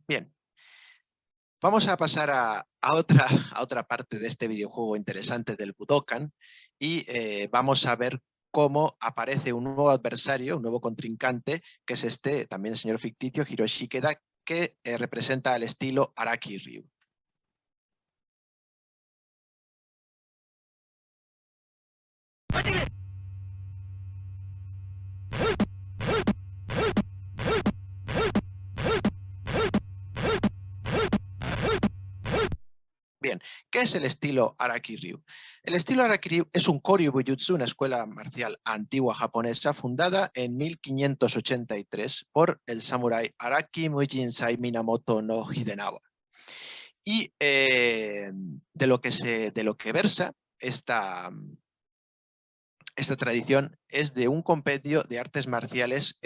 Bien, vamos a pasar a otra parte de este videojuego interesante del Budokan y vamos a ver cómo aparece un nuevo adversario, un nuevo contrincante, que es este, también el señor ficticio, Hiroshi Ikeda, que representa al estilo Araki Ryu. Bien, ¿qué es el estilo Araki Ryu? El estilo Araki Ryu es un Koryu Bujutsu, una escuela marcial antigua japonesa fundada en 1583 por el samurái Araki Mujinsai Minamoto no Hidenawa. Y de lo que versa esta tradición es de un compendio de artes marciales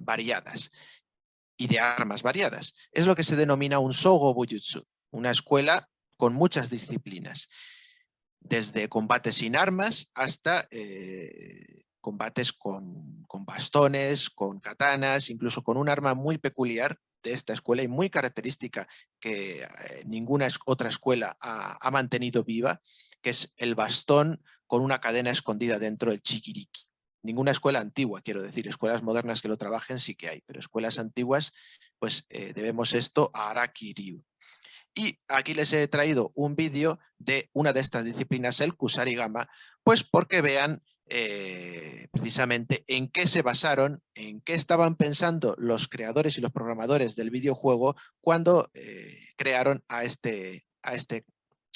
variadas y de armas variadas. Es lo que se denomina un Sogo Bujutsu, una escuela con muchas disciplinas, desde combates sin armas hasta combates con bastones, con katanas, incluso con un arma muy peculiar de esta escuela y muy característica que ninguna otra escuela ha mantenido viva, que es el bastón con una cadena escondida dentro del chikiriki. Ninguna escuela antigua, quiero decir, escuelas modernas que lo trabajen sí que hay, pero escuelas antiguas, pues debemos esto a Araki Ryu. Y aquí les he traído un vídeo de una de estas disciplinas, el Kusarigama, pues porque vean precisamente en qué se basaron, en qué estaban pensando los creadores y los programadores del videojuego cuando crearon a este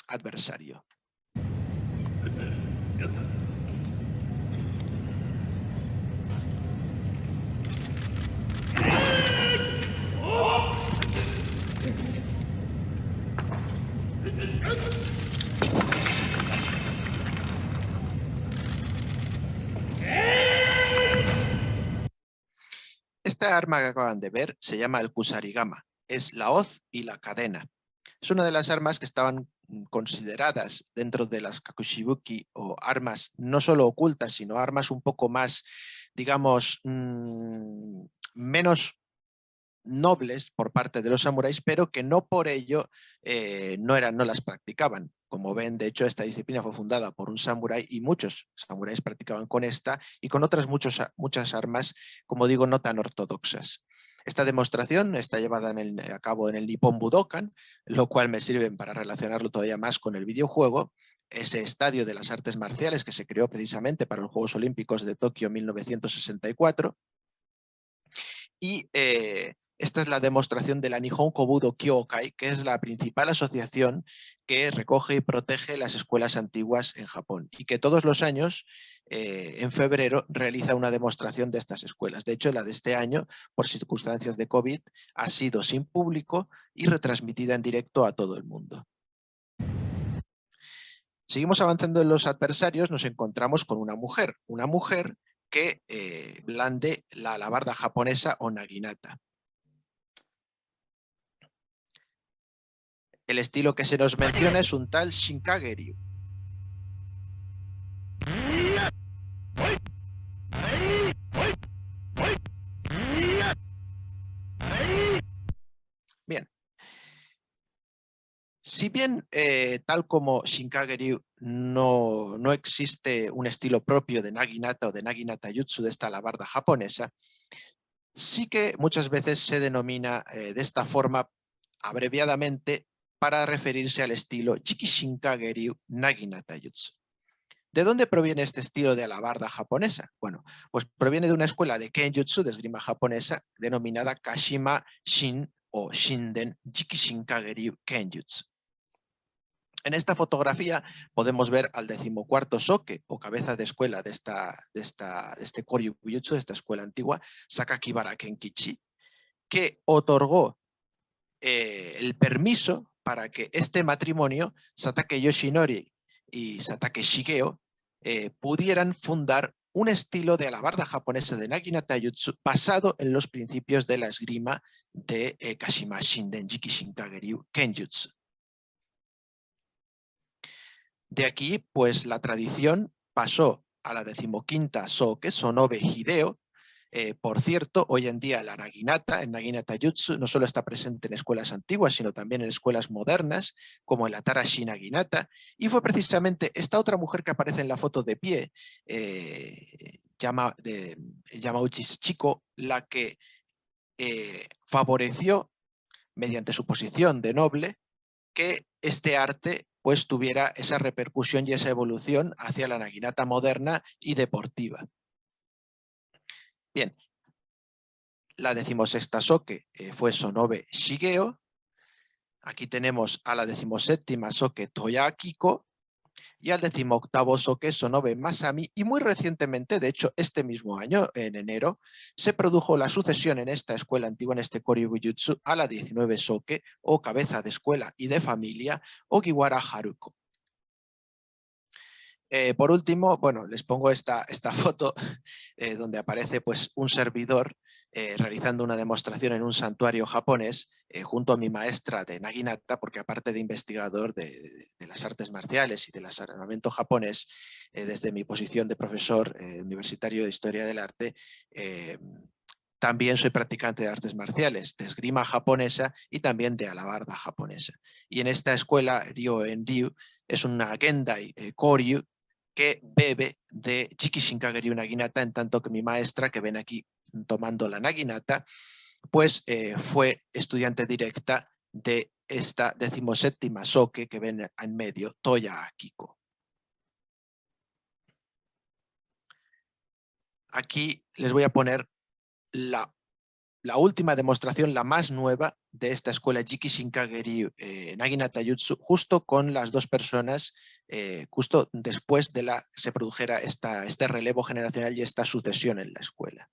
adversario. Esta arma que acaban de ver se llama el Kusarigama, es la hoz y la cadena. Es una de las armas que estaban consideradas dentro de las Kakushibuki, o armas no solo ocultas, sino armas un poco más, digamos, menos nobles por parte de los samuráis, pero que no por ello no las practicaban. Como ven, de hecho, esta disciplina fue fundada por un samurái y muchos samuráis practicaban con esta y con otras muchas armas, como digo, no tan ortodoxas. Esta demostración está llevada a cabo en el Nippon Budokan, lo cual me sirve para relacionarlo todavía más con el videojuego, ese estadio de las artes marciales que se creó precisamente para los Juegos Olímpicos de Tokio 1964. Y esta es la demostración de la Nihon Kobudo Kyokai, que es la principal asociación que recoge y protege las escuelas antiguas en Japón y que todos los años, en febrero, realiza una demostración de estas escuelas. De hecho, la de este año, por circunstancias de COVID, ha sido sin público y retransmitida en directo a todo el mundo. Seguimos avanzando en los adversarios, nos encontramos con una mujer que blande la alabarda japonesa o naginata. El estilo que se nos menciona es un tal Shinkageryu. Bien. Si bien, tal como Shinkageryu, no existe un estilo propio de naginata o de naginata jutsu de esta alabarda japonesa, sí que muchas veces se denomina de esta forma abreviadamente para referirse al estilo Jiki Shinkageryu Naginata Jutsu. ¿De dónde proviene este estilo de alabarda japonesa? Bueno, pues proviene de una escuela de Kenjutsu, de esgrima japonesa, denominada Kashima Shin o Shinden Jiki Shinkageryu Kenjutsu. En esta fotografía podemos ver al 14º soke o cabeza de escuela de este Koryu Jutsu, de esta escuela antigua, Sakakibara Kenkichi, que otorgó el permiso para que este matrimonio, Satake Yoshinori y Satake Shigeo, pudieran fundar un estilo de alabarda japonesa de naginata jutsu basado en los principios de la esgrima de Kashima Shinden Jiki Shinkageryu Kenjutsu. De aquí, pues la tradición pasó a la 15ª soke, Sonobe Hideo. Por cierto, hoy en día la naginata, el naginata jutsu, no solo está presente en escuelas antiguas, sino también en escuelas modernas, como el Atarashi Naginata, y fue precisamente esta otra mujer que aparece en la foto de pie, Yamauchi Chiko, la que favoreció, mediante su posición de noble, que este arte pues tuviera esa repercusión y esa evolución hacia la naginata moderna y deportiva. Bien, la 16ª soke fue Sonobe Shigeo. Aquí tenemos a la 17ª soke Toya Akiko y al 18º soke Sonobe Masami, y muy recientemente, de hecho este mismo año, en enero, se produjo la sucesión en esta escuela antigua, en este Koryu Jutsu, a la 19 soke o cabeza de escuela y de familia Ogiwara Haruko. Por último, bueno, les pongo esta foto donde aparece pues, un servidor realizando una demostración en un santuario japonés junto a mi maestra de naginata, porque aparte de investigador de las artes marciales y del armamento japonés, desde mi posición de profesor universitario de Historia del Arte, también soy practicante de artes marciales, de esgrima japonesa y también de alabarda japonesa. Y en esta escuela, Ryo-en-ryu, es una Gendai Koryu que bebe de Jiki Shinkageryu Naginata, en tanto que mi maestra, que ven aquí tomando la naginata, pues fue estudiante directa de esta 17ª soke que ven en medio, Toya Akiko. Aquí les voy a poner la última demostración, la más nueva de esta escuela Jiki Shinkageryu Naginata Jutsu, justo con las dos personas, justo después de se produjera este relevo generacional y esta sucesión en la escuela.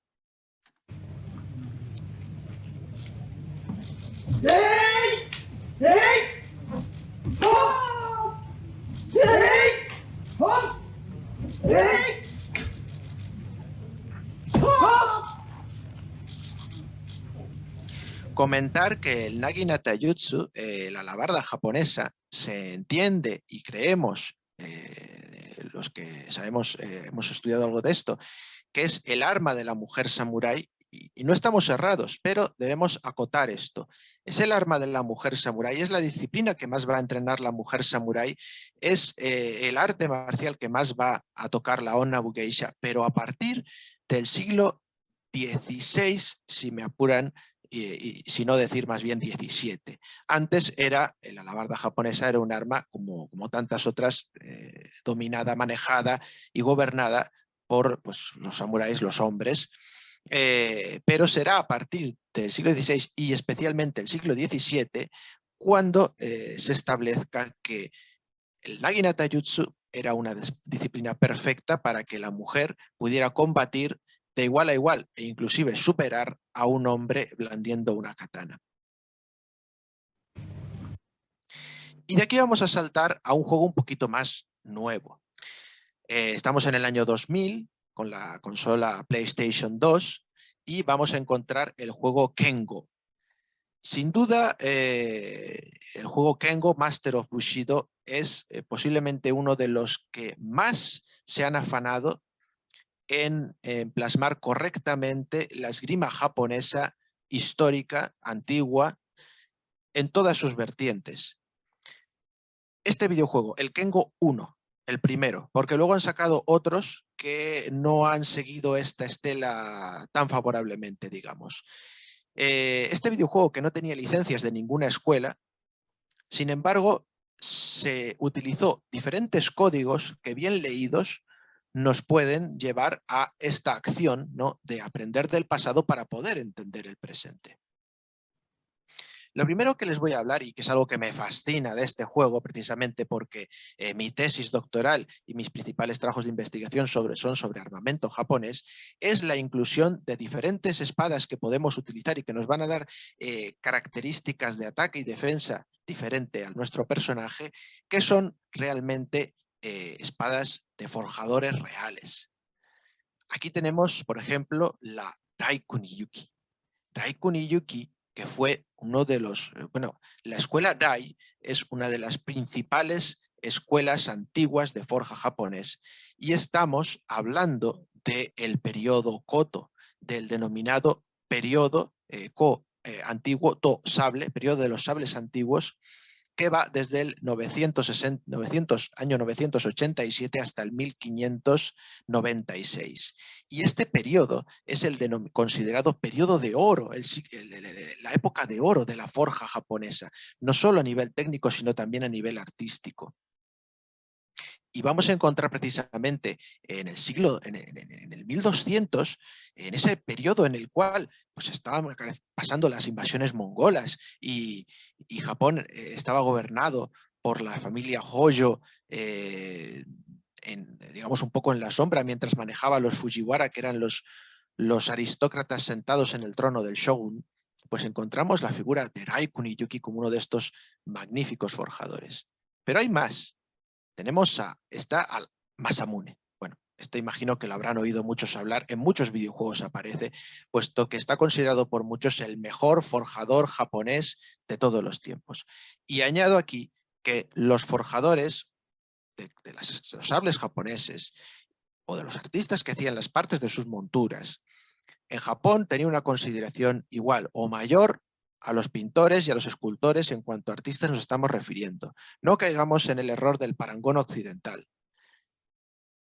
Comentar que el naginata jutsu, la alabarda japonesa, se entiende y creemos, los que sabemos, hemos estudiado algo de esto, que es el arma de la mujer samurái, y no estamos errados, pero debemos acotar esto. Es el arma de la mujer samurái, es la disciplina que más va a entrenar la mujer samurái, es el arte marcial que más va a tocar la Onna Bugeisha, pero a partir del siglo XVI, si me apuran, y si no decir más bien 17. Antes la alabarda japonesa era un arma, como tantas otras, dominada, manejada y gobernada por pues, los samuráis, los hombres, pero será a partir del siglo XVI y especialmente el siglo XVII cuando se establezca que el naginata jutsu era una disciplina perfecta para que la mujer pudiera combatir de igual a igual e inclusive superar a un hombre blandiendo una katana. Y de aquí vamos a saltar a un juego un poquito más nuevo. Estamos en el año 2000, con la consola PlayStation 2 y vamos a encontrar el juego Kengo. Sin duda, el juego Kengo Master of Bushido es posiblemente uno de los que más se han afanado en plasmar correctamente la esgrima japonesa histórica, antigua, en todas sus vertientes. Este videojuego, el Kengo 1, el primero, porque luego han sacado otros que no han seguido esta estela tan favorablemente, digamos. Este videojuego, que no tenía licencias de ninguna escuela, sin embargo, se utilizó diferentes códigos que, bien leídos, nos pueden llevar a esta acción, ¿no?, de aprender del pasado para poder entender el presente. Lo primero que les voy a hablar, y que es algo que me fascina de este juego, precisamente porque mi tesis doctoral y mis principales trabajos de investigación son sobre armamento japonés, es la inclusión de diferentes espadas que podemos utilizar y que nos van a dar características de ataque y defensa diferente a nuestro personaje, que son realmente espadas de forjadores reales. Aquí tenemos, por ejemplo, la Dai Kuniyuki. Dai Kuniyuki, que fue uno de los... Bueno, la escuela Dai es una de las principales escuelas antiguas de forja japonés y estamos hablando del periodo Koto, del denominado periodo antiguo To Sable, periodo de los sables antiguos, que va desde el año 987 hasta el 1596. Y este periodo es el considerado periodo de oro, la época de oro de la forja japonesa, no solo a nivel técnico, sino también a nivel artístico. Y vamos a encontrar precisamente en el siglo, en el 1200, en ese periodo en el cual pues estaban pasando las invasiones mongolas y Japón estaba gobernado por la familia Hojo, digamos un poco en la sombra, mientras manejaba a los Fujiwara, que eran los aristócratas sentados en el trono del shogun, pues encontramos la figura de Dai Kuniyuki como uno de estos magníficos forjadores. Pero hay más. Tenemos al Masamune. Bueno, imagino que lo habrán oído muchos hablar, en muchos videojuegos aparece, puesto que está considerado por muchos el mejor forjador japonés de todos los tiempos. Y añado aquí que los forjadores de los sables japoneses o de los artistas que hacían las partes de sus monturas, en Japón tenía una consideración igual o mayor a los pintores y a los escultores en cuanto a artistas nos estamos refiriendo. No caigamos en el error del parangón occidental.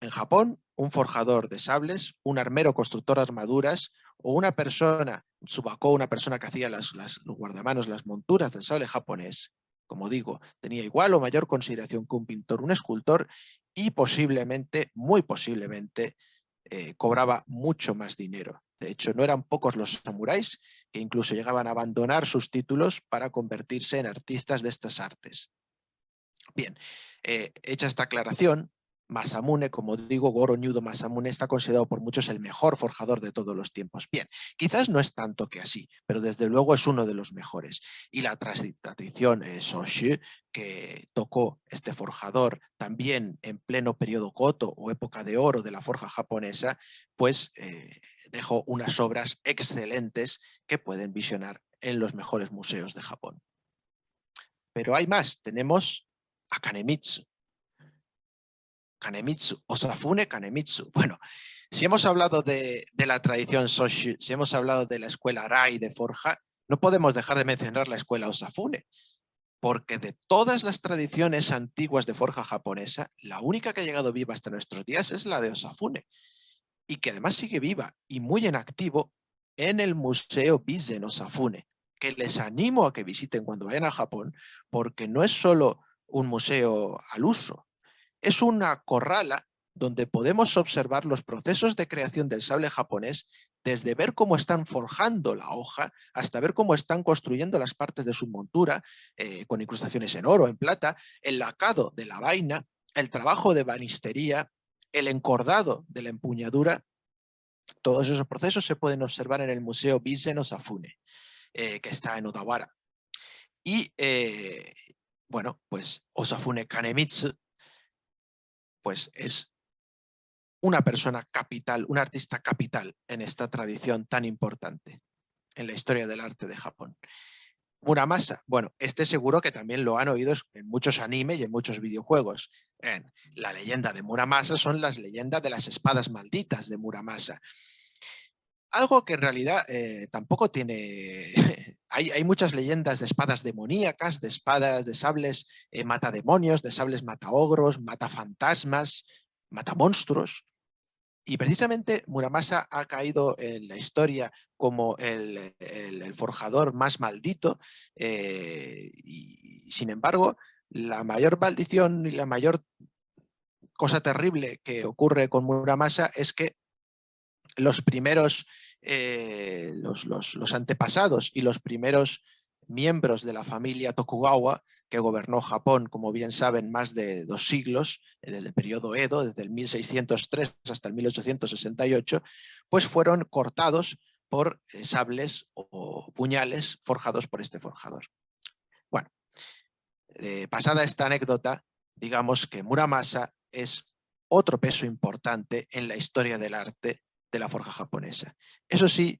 En Japón, un forjador de sables, un armero constructor de armaduras o una persona, tsubako, una persona que hacía los guardamanos, las monturas del sable japonés, como digo, tenía igual o mayor consideración que un pintor, un escultor y posiblemente, muy posiblemente, cobraba mucho más dinero. De hecho, no eran pocos los samuráis que incluso llegaban a abandonar sus títulos para convertirse en artistas de estas artes. Bien, hecha esta aclaración, Masamune, como digo, Goro Nyudo Masamune está considerado por muchos el mejor forjador de todos los tiempos. Bien, quizás no es tanto que así, pero desde luego es uno de los mejores. Y la tradición Soshu, que tocó este forjador también en pleno periodo Koto o época de oro de la forja japonesa, pues dejó unas obras excelentes que pueden visionar en los mejores museos de Japón. Pero hay más, tenemos a Kanemitsu. Kanemitsu, Osafune Kanemitsu. Bueno, si hemos hablado de la tradición Soshu, si hemos hablado de la escuela Rai de forja, no podemos dejar de mencionar la escuela Osafune, porque de todas las tradiciones antiguas de forja japonesa, la única que ha llegado viva hasta nuestros días es la de Osafune, y que además sigue viva y muy en activo en el Museo Bizen Osafune, que les animo a que visiten cuando vayan a Japón, porque no es solo un museo al uso, es una corrala donde podemos observar los procesos de creación del sable japonés, desde ver cómo están forjando la hoja hasta ver cómo están construyendo las partes de su montura, con incrustaciones en oro, en plata, el lacado de la vaina, el trabajo de banistería, el encordado de la empuñadura. Todos esos procesos se pueden observar en el Museo Bizen Osafune, que está en Odawara. Y bueno, pues Osafune Kanemitsu pues es una persona capital, un artista capital en esta tradición tan importante en la historia del arte de Japón. Muramasa, bueno, este seguro que también lo han oído en muchos animes y en muchos videojuegos. La leyenda de Muramasa son las leyendas de las espadas malditas de Muramasa. Algo que en realidad tampoco tiene... hay muchas leyendas de espadas demoníacas, de espadas, de sables matademonios, de sables mataogros, matafantasmas, matamonstruos. Y precisamente Muramasa ha caído en la historia como el forjador más maldito y sin embargo la mayor maldición y la mayor cosa terrible que ocurre con Muramasa es que los primeros, los antepasados y los primeros miembros de la familia Tokugawa, que gobernó Japón, como bien saben, más de 2 siglos, desde el periodo Edo, desde el 1603 hasta el 1868, pues fueron cortados por sables o puñales forjados por este forjador. Bueno, pasada esta anécdota, digamos que Muramasa es otro peso importante en la historia del arte de la forja japonesa. Eso sí,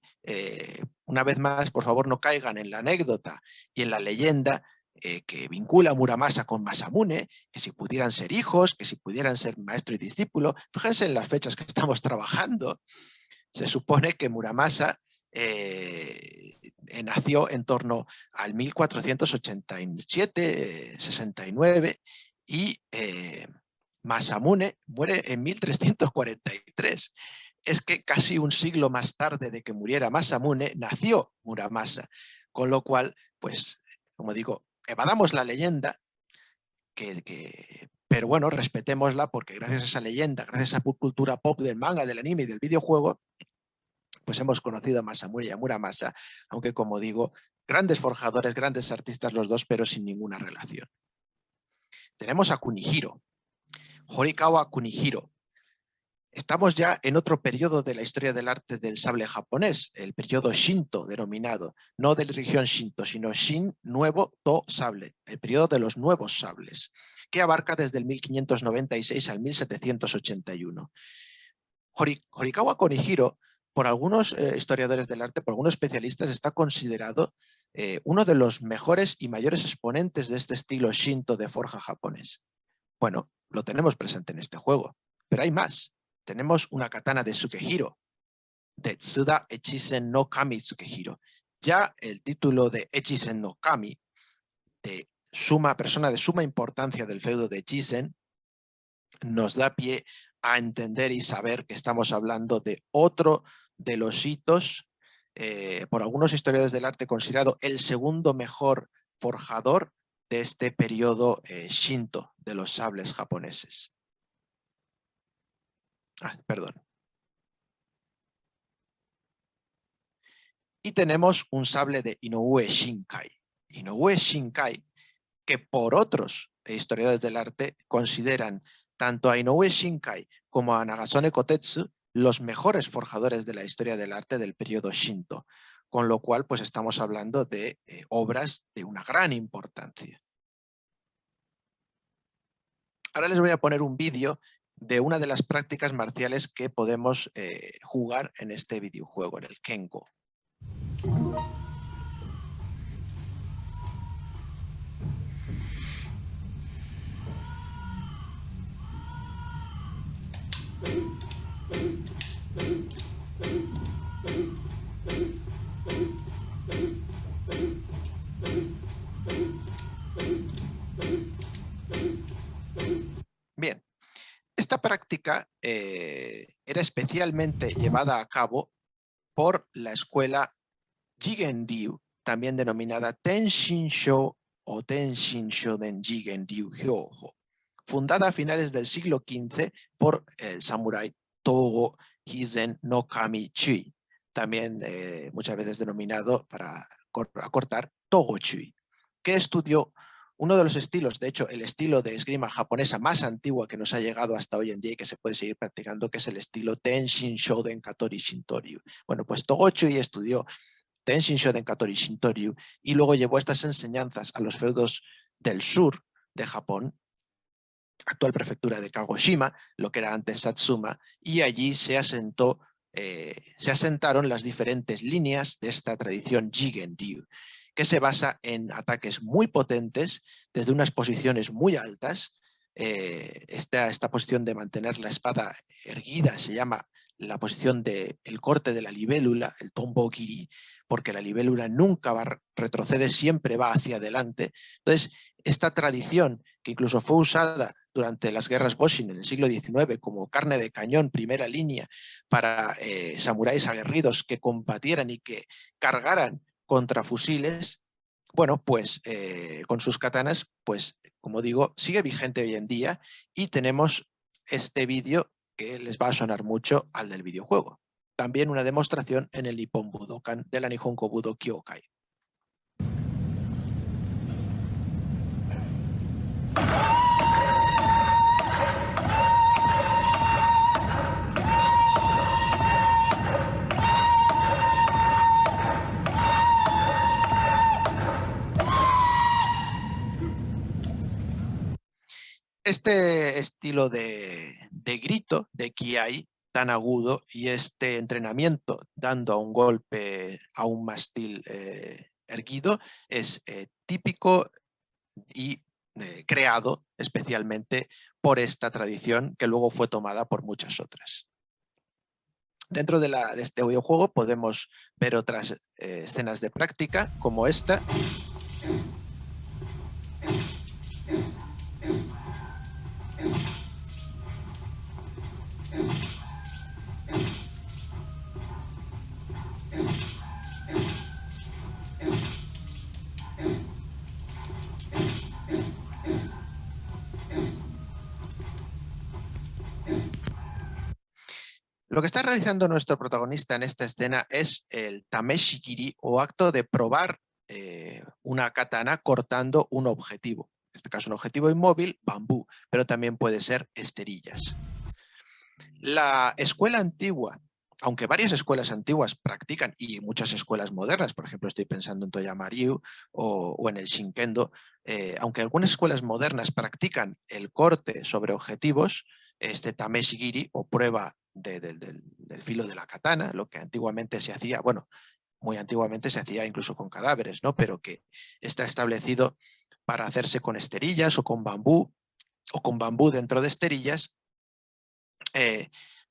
una vez más, por favor, no caigan en la anécdota y en la leyenda que vincula a Muramasa con Masamune, que si pudieran ser hijos, que si pudieran ser maestro y discípulo. Fíjense en las fechas que estamos trabajando. Se supone que Muramasa nació en torno al 1487, 69 y Masamune muere en 1343. Es que casi un siglo más tarde de que muriera Masamune, nació Muramasa. Con lo cual, pues, como digo, evadamos la leyenda, pero bueno, respetémosla porque gracias a esa leyenda, gracias a esa cultura pop del manga, del anime y del videojuego, pues hemos conocido a Masamune y a Muramasa, aunque como digo, grandes forjadores, grandes artistas los dos, pero sin ninguna relación. Tenemos a Kunihiro, Horikawa Kunihiro. Estamos ya en otro periodo de la historia del arte del sable japonés, el periodo Shinto denominado, no de la religión Shinto, sino Shin, nuevo, To, sable, el periodo de los nuevos sables, que abarca desde el 1596 al 1781. Horikawa Kunihiro, por algunos historiadores del arte, por algunos especialistas, está considerado uno de los mejores y mayores exponentes de este estilo Shinto de forja japonés. Bueno, lo tenemos presente en este juego, pero hay más. Tenemos una katana de Tsukehiro, de Tsuda Echizen no Kami Tsukehiro. Ya el título de Echizen no Kami, de persona de suma importancia del feudo de Echizen, nos da pie a entender y saber que estamos hablando de otro de los hitos, por algunos historiadores del arte considerado el segundo mejor forjador de este periodo Shinto de los sables japoneses. Perdón. Y tenemos un sable de Inoue Shinkai. Inoue Shinkai, que por otros historiadores del arte consideran tanto a Inoue Shinkai como a Nagasone Kotetsu los mejores forjadores de la historia del arte del periodo Shinto, con lo cual pues estamos hablando de obras de una gran importancia. Ahora les voy a poner un vídeo de una de las prácticas marciales que podemos jugar en este videojuego, en el Kengo. Bien, esta práctica era especialmente llevada a cabo por la escuela Jigen-ryu, también denominada Tenshin-sho o Tenshin-shoden Jigen-ryu Hyoho, fundada a finales del siglo XV por el samurái Togo Hizen no Kami Chui, también muchas veces denominado, para acortar, Togo Chui, que estudió uno de los estilos, de hecho el estilo de esgrima japonesa más antigua que nos ha llegado hasta hoy en día y que se puede seguir practicando, que es el estilo Tenshin Shoden Katori Shintoryu. Bueno, pues Togo Chui estudió Tenshin Shoden Katori Shintoryu y luego llevó estas enseñanzas a los feudos del sur de Japón actual prefectura de Kagoshima, lo que era antes Satsuma, y allí se asentaron las diferentes líneas de esta tradición Jigen-ryu, que se basa en ataques muy potentes desde unas posiciones muy altas. Esta posición de mantener la espada erguida se llama la posición del corte de la libélula, el tombo-giri, porque la libélula nunca retrocede, siempre va hacia adelante. Entonces, esta tradición, que incluso fue usada durante las guerras Boshin en el siglo XIX como carne de cañón, primera línea, para samuráis aguerridos que combatieran y que cargaran contra fusiles, bueno, pues con sus katanas, pues como digo, sigue vigente hoy en día, y tenemos este vídeo que les va a sonar mucho al del videojuego. También una demostración en el Nippon Budokan de la Nihongo Budo Kyokai. Este estilo de grito, de kiai tan agudo, y este entrenamiento dando a un golpe a un mástil erguido es típico y creado especialmente por esta tradición, que luego fue tomada por muchas otras. Dentro de este videojuego podemos ver otras escenas de práctica, como esta. Lo que está realizando nuestro protagonista en esta escena es el tameshigiri, o acto de probar una katana cortando un objetivo. En este caso un objetivo inmóvil, bambú, pero también puede ser esterillas. La escuela antigua, aunque varias escuelas antiguas practican, y muchas escuelas modernas, por ejemplo estoy pensando en Toyama Ryu o en el Shinkendo, aunque algunas escuelas modernas practican el corte sobre objetivos, este tameshigiri, o prueba del filo de la katana, lo que antiguamente se hacía, bueno, muy antiguamente se hacía incluso con cadáveres, ¿no? Pero que está establecido para hacerse con esterillas o con bambú dentro de esterillas.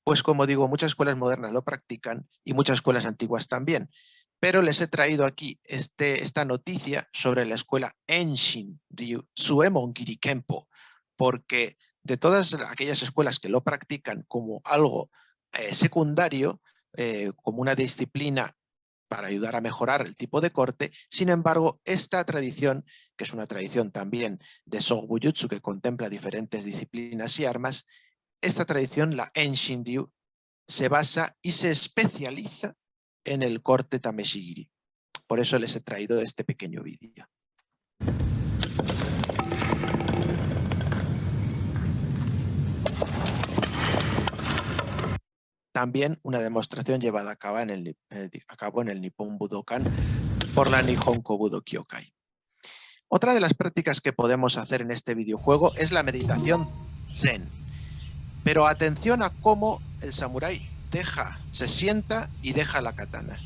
Pues como digo, muchas escuelas modernas lo practican y muchas escuelas antiguas también. Pero les he traído aquí esta noticia sobre la escuela Enshin Ryu Suemon Giri Kempo, porque de todas aquellas escuelas que lo practican como algo secundario, como una disciplina para ayudar a mejorar el tipo de corte, sin embargo, esta tradición, que es una tradición también de Sogbujutsu, que contempla diferentes disciplinas y armas, esta tradición, la Enshin Ryu, se basa y se especializa en el corte tameshigiri. Por eso les he traído este pequeño vídeo. También una demostración llevada a cabo en el Nippon Budokan por la Nihongo Budo Kyokai. Otra de las prácticas que podemos hacer en este videojuego es la meditación Zen. Pero atención a cómo el samurái se sienta y deja la katana.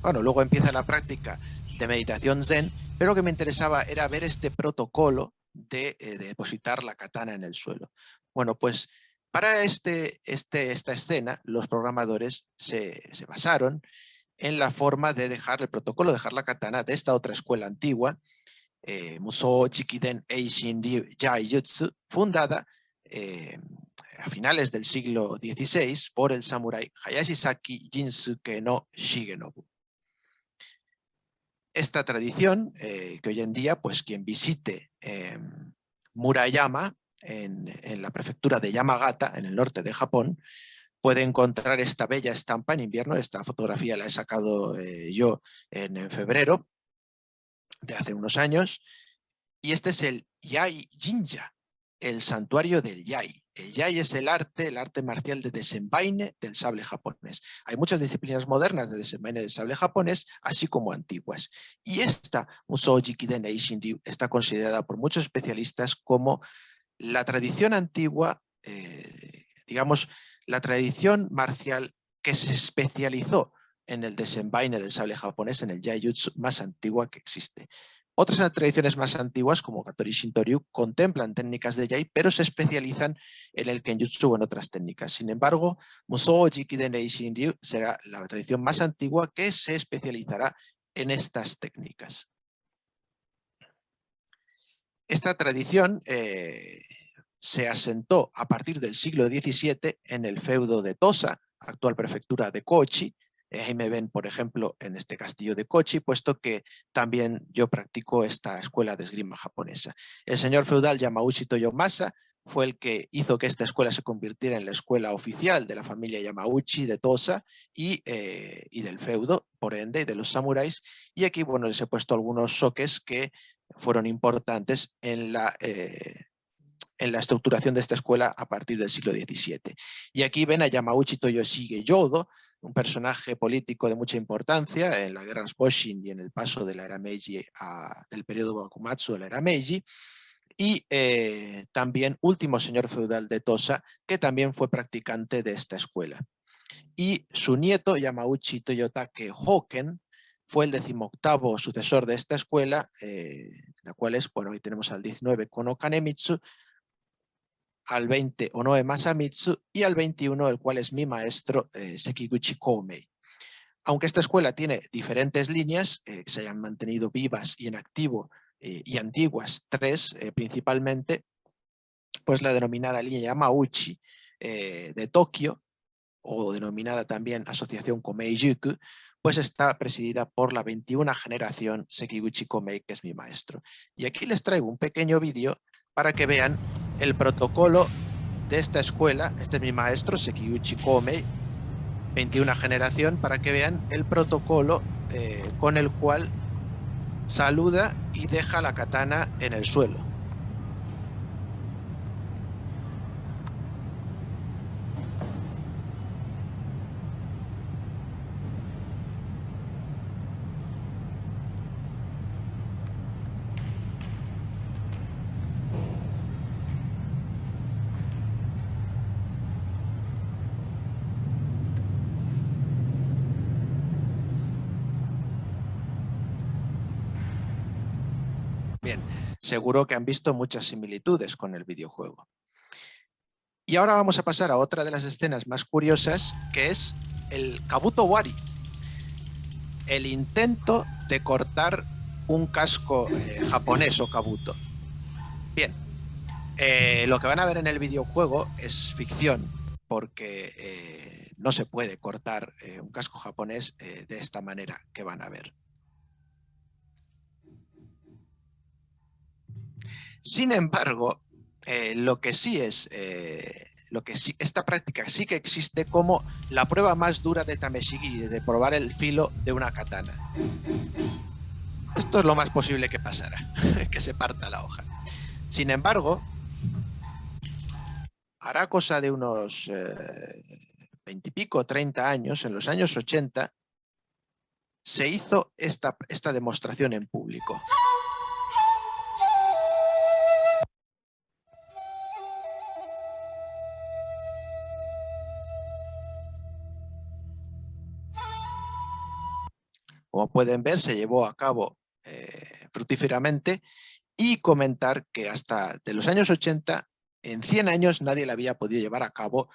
Bueno, luego empieza la práctica de meditación Zen, pero lo que me interesaba era ver este protocolo de depositar la katana en el suelo. Bueno, pues para esta escena, los programadores se basaron en la forma de dejar el protocolo, dejar la katana de esta otra escuela antigua, Musou Chikiden Eishin Ryu Jaijutsu, fundada a finales del siglo XVI por el samurái Hayashizaki Jinsuke no Shigenobu. Esta tradición, que hoy en día, pues quien visite Murayama, en la prefectura de Yamagata, en el norte de Japón, puede encontrar esta bella estampa en invierno. Esta fotografía la he sacado yo en febrero de hace unos años, y este es el Yai Jinja, el santuario del Yai. El Yai es el arte marcial de desenvaine del sable japonés. Hay muchas disciplinas modernas de desenvaine del sable japonés, así como antiguas. Y esta, Musou Jikiden Eishin-ryu, está considerada por muchos especialistas como la tradición antigua, digamos, la tradición marcial que se especializó en el desenvaine del sable japonés, en el Yai-jutsu más antigua que existe. Otras tradiciones más antiguas, como Katori Shinto-ryu, contemplan técnicas de Yai, pero se especializan en el Kenjutsu o en otras técnicas. Sin embargo, Musou Jikiden Eishin-ryu será la tradición más antigua que se especializará en estas técnicas. Esta tradición se asentó a partir del siglo XVII en el feudo de Tosa, actual prefectura de Kochi. Ahí me ven, por ejemplo, en este castillo de Kochi, puesto que también yo practico esta escuela de esgrima japonesa. El señor feudal Yamauchi Toyomasa fue el que hizo que esta escuela se convirtiera en la escuela oficial de la familia Yamauchi de Tosa y del feudo, por ende, y de los samuráis. Y aquí, bueno, les he puesto algunos soques que fueron importantes en la estructuración de esta escuela a partir del siglo XVII. Y aquí ven a Yamauchi Toyoshige Yodo, un personaje político de mucha importancia en las guerras Boshin y en el paso de la era Meiji del periodo Bakumatsu a la era Meiji, y también último señor feudal de Tosa, que también fue practicante de esta escuela. Y su nieto, Yamauchi Toyotake Hoken, fue el 18º sucesor de esta escuela, la cual es, bueno, hoy tenemos al 19 Kono Kanemitsu, al 20 Onoe Masamitsu y al 21, el cual es mi maestro, Sekiguchi Koumei. Aunque esta escuela tiene diferentes líneas que se hayan mantenido vivas y en activo y antiguas, tres principalmente, pues la denominada línea Yamauchi de Tokio, o denominada también Asociación Komei-juku, pues está presidida por la 21 generación Sekiguchi Koumei, que es mi maestro. Y aquí les traigo un pequeño vídeo para que vean el protocolo de esta escuela. Este es mi maestro, Sekiguchi Koumei, 21 generación, para que vean el protocolo con el cual saluda y deja la katana en el suelo. Bien, seguro que han visto muchas similitudes con el videojuego. Y ahora vamos a pasar a otra de las escenas más curiosas, que es el Kabuto Wari, el intento de cortar un casco japonés o kabuto. Bien, lo que van a ver en el videojuego es ficción, porque no se puede cortar un casco japonés de esta manera que van a ver. Sin embargo, lo que sí es, esta práctica sí que existe como la prueba más dura de Tameshigiri, de probar el filo de una katana. Esto es lo más posible que pasara, que se parta la hoja. Sin embargo, hará cosa de unos 20 y pico, 30 años, en los años 80, se hizo esta demostración en público. Como pueden ver, se llevó a cabo fructíferamente, y comentar que hasta de los años 80, en 100 años nadie la había podido llevar a cabo,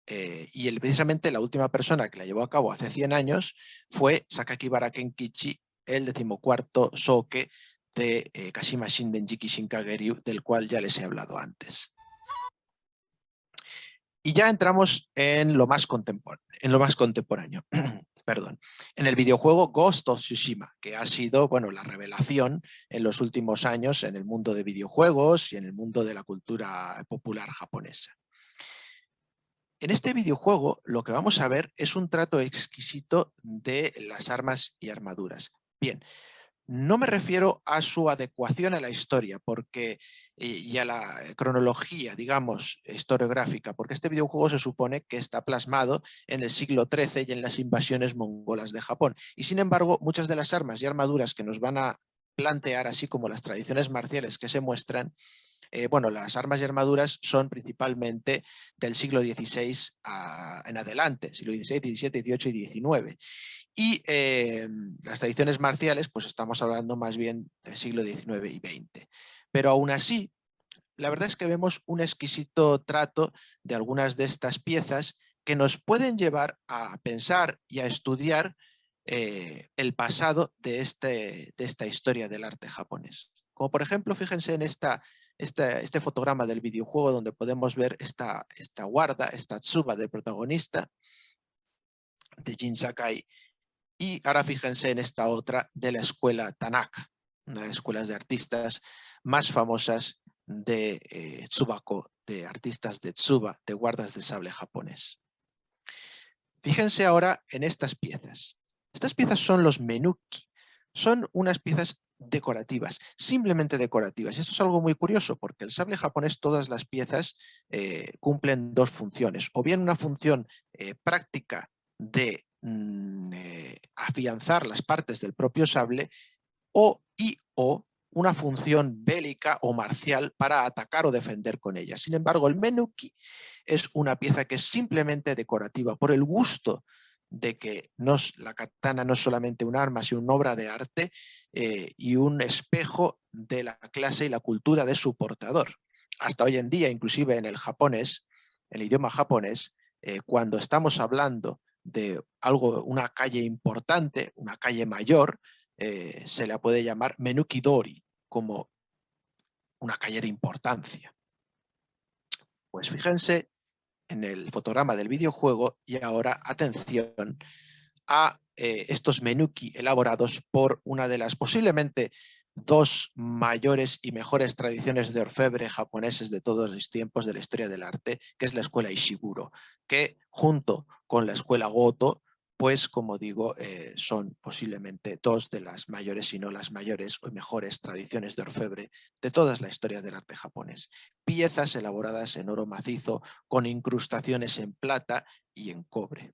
y precisamente la última persona que la llevó a cabo hace 100 años fue Sakakibara Kenkichi, el 14º Soke de Kashima Shindenjiki Shinkageryu, del cual ya les he hablado antes. Y ya entramos en lo más contemporáneo. Perdón, en el videojuego Ghost of Tsushima, que ha sido, bueno, la revelación en los últimos años en el mundo de videojuegos y en el mundo de la cultura popular japonesa. En este videojuego lo que vamos a ver es un trato exquisito de las armas y armaduras. Bien, No me refiero a su adecuación a la historia y a la cronología, digamos, historiográfica, porque este videojuego se supone que está plasmado en el siglo XIII y en las invasiones mongolas de Japón. Y sin embargo, muchas de las armas y armaduras que nos van a plantear, así como las tradiciones marciales que se muestran, bueno, las armas y armaduras son principalmente del siglo XVI en adelante, siglo XVI, XVII, XVIII y XIX. Y las tradiciones marciales, pues estamos hablando más bien del siglo XIX y XX. Pero aún así, la verdad es que vemos un exquisito trato de algunas de estas piezas que nos pueden llevar a pensar y a estudiar el pasado de esta historia del arte japonés. Como por ejemplo, fíjense en este fotograma del videojuego donde podemos ver esta guarda, esta tsuba del protagonista, de Jin Sakai. Y ahora fíjense en esta otra de la escuela Tanaka, una de las escuelas de artistas más famosas de Tsubako, de artistas de Tsuba, de guardas de sable japonés. Fíjense ahora en estas piezas. Estas piezas son los menuki. Son unas piezas decorativas, simplemente decorativas. Y esto es algo muy curioso porque el sable japonés, todas las piezas cumplen dos funciones. O bien una función práctica de afianzar las partes del propio sable o una función bélica o marcial para atacar o defender con ella. Sin embargo, el menuki es una pieza que es simplemente decorativa por el gusto de que la katana no es solamente un arma, sino una obra de arte y un espejo de la clase y la cultura de su portador. Hasta hoy en día, inclusive en el japonés, el idioma japonés, cuando estamos hablando de una calle importante, una calle mayor, se la puede llamar Menukidori, como una calle de importancia. Pues fíjense en el fotograma del videojuego y ahora atención a estos menuki elaborados por una de las posiblemente dos mayores y mejores tradiciones de orfebre japoneses de todos los tiempos de la historia del arte, que es la escuela Ishiguro, que junto con la escuela Goto, pues como digo, son posiblemente dos de las mayores, si no las mayores o mejores tradiciones de orfebre de todas las historias del arte japonés. Piezas elaboradas en oro macizo con incrustaciones en plata y en cobre.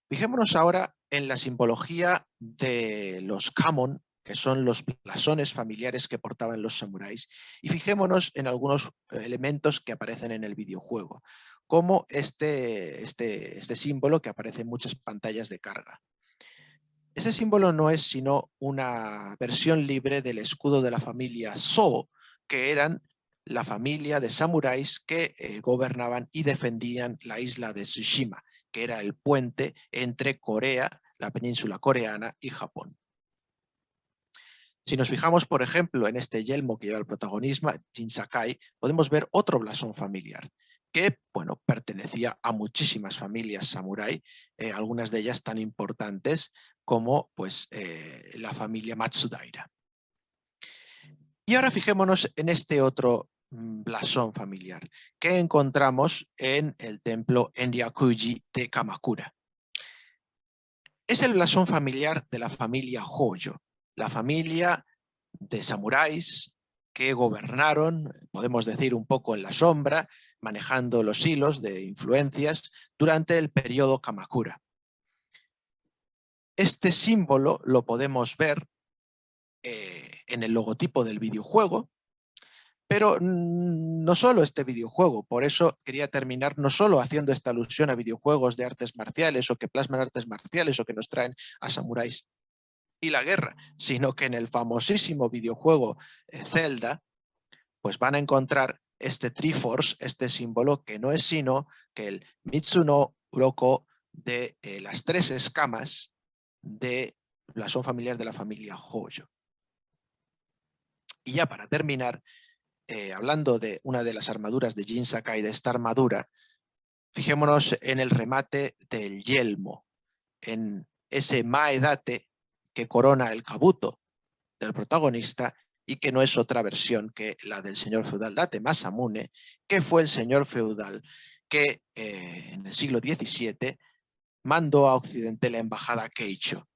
Fijémonos ahora en la simbología de los kamon, que son los blasones familiares que portaban los samuráis, y fijémonos en algunos elementos que aparecen en el videojuego, como este símbolo que aparece en muchas pantallas de carga. Este símbolo no es sino una versión libre del escudo de la familia Sō, que eran la familia de samuráis que gobernaban y defendían la isla de Tsushima, que era el puente entre Corea, la península coreana, y Japón. Si nos fijamos, por ejemplo, en este yelmo que lleva el protagonista, Jin Sakai, podemos ver otro blasón familiar, que bueno, pertenecía a muchísimas familias samurái, algunas de ellas tan importantes como pues, la familia Matsudaira. Y ahora fijémonos en este otro blasón familiar que encontramos en el templo Enryakuji de Kamakura. Es el blasón familiar de la familia Hojo, la familia de samuráis que gobernaron, podemos decir un poco en la sombra, manejando los hilos de influencias durante el periodo Kamakura. Este símbolo lo podemos ver en el logotipo del videojuego, pero no solo este videojuego, por eso quería terminar no solo haciendo esta alusión a videojuegos de artes marciales o que plasman artes marciales o que nos traen a samuráis y la guerra, sino que en el famosísimo videojuego Zelda, pues van a encontrar este Triforce, este símbolo que no es sino que el Mitsuno Uroko de las tres escamas de blasón familiar de la familia Hojo. Y ya para terminar, hablando de una de las armaduras de Jin Sakai, de esta armadura, fijémonos en el remate del yelmo, en ese Maedate que corona el kabuto del protagonista y que no es otra versión que la del señor feudal Date Masamune, que fue el señor feudal que en el siglo XVII mandó a Occidente la embajada Keicho.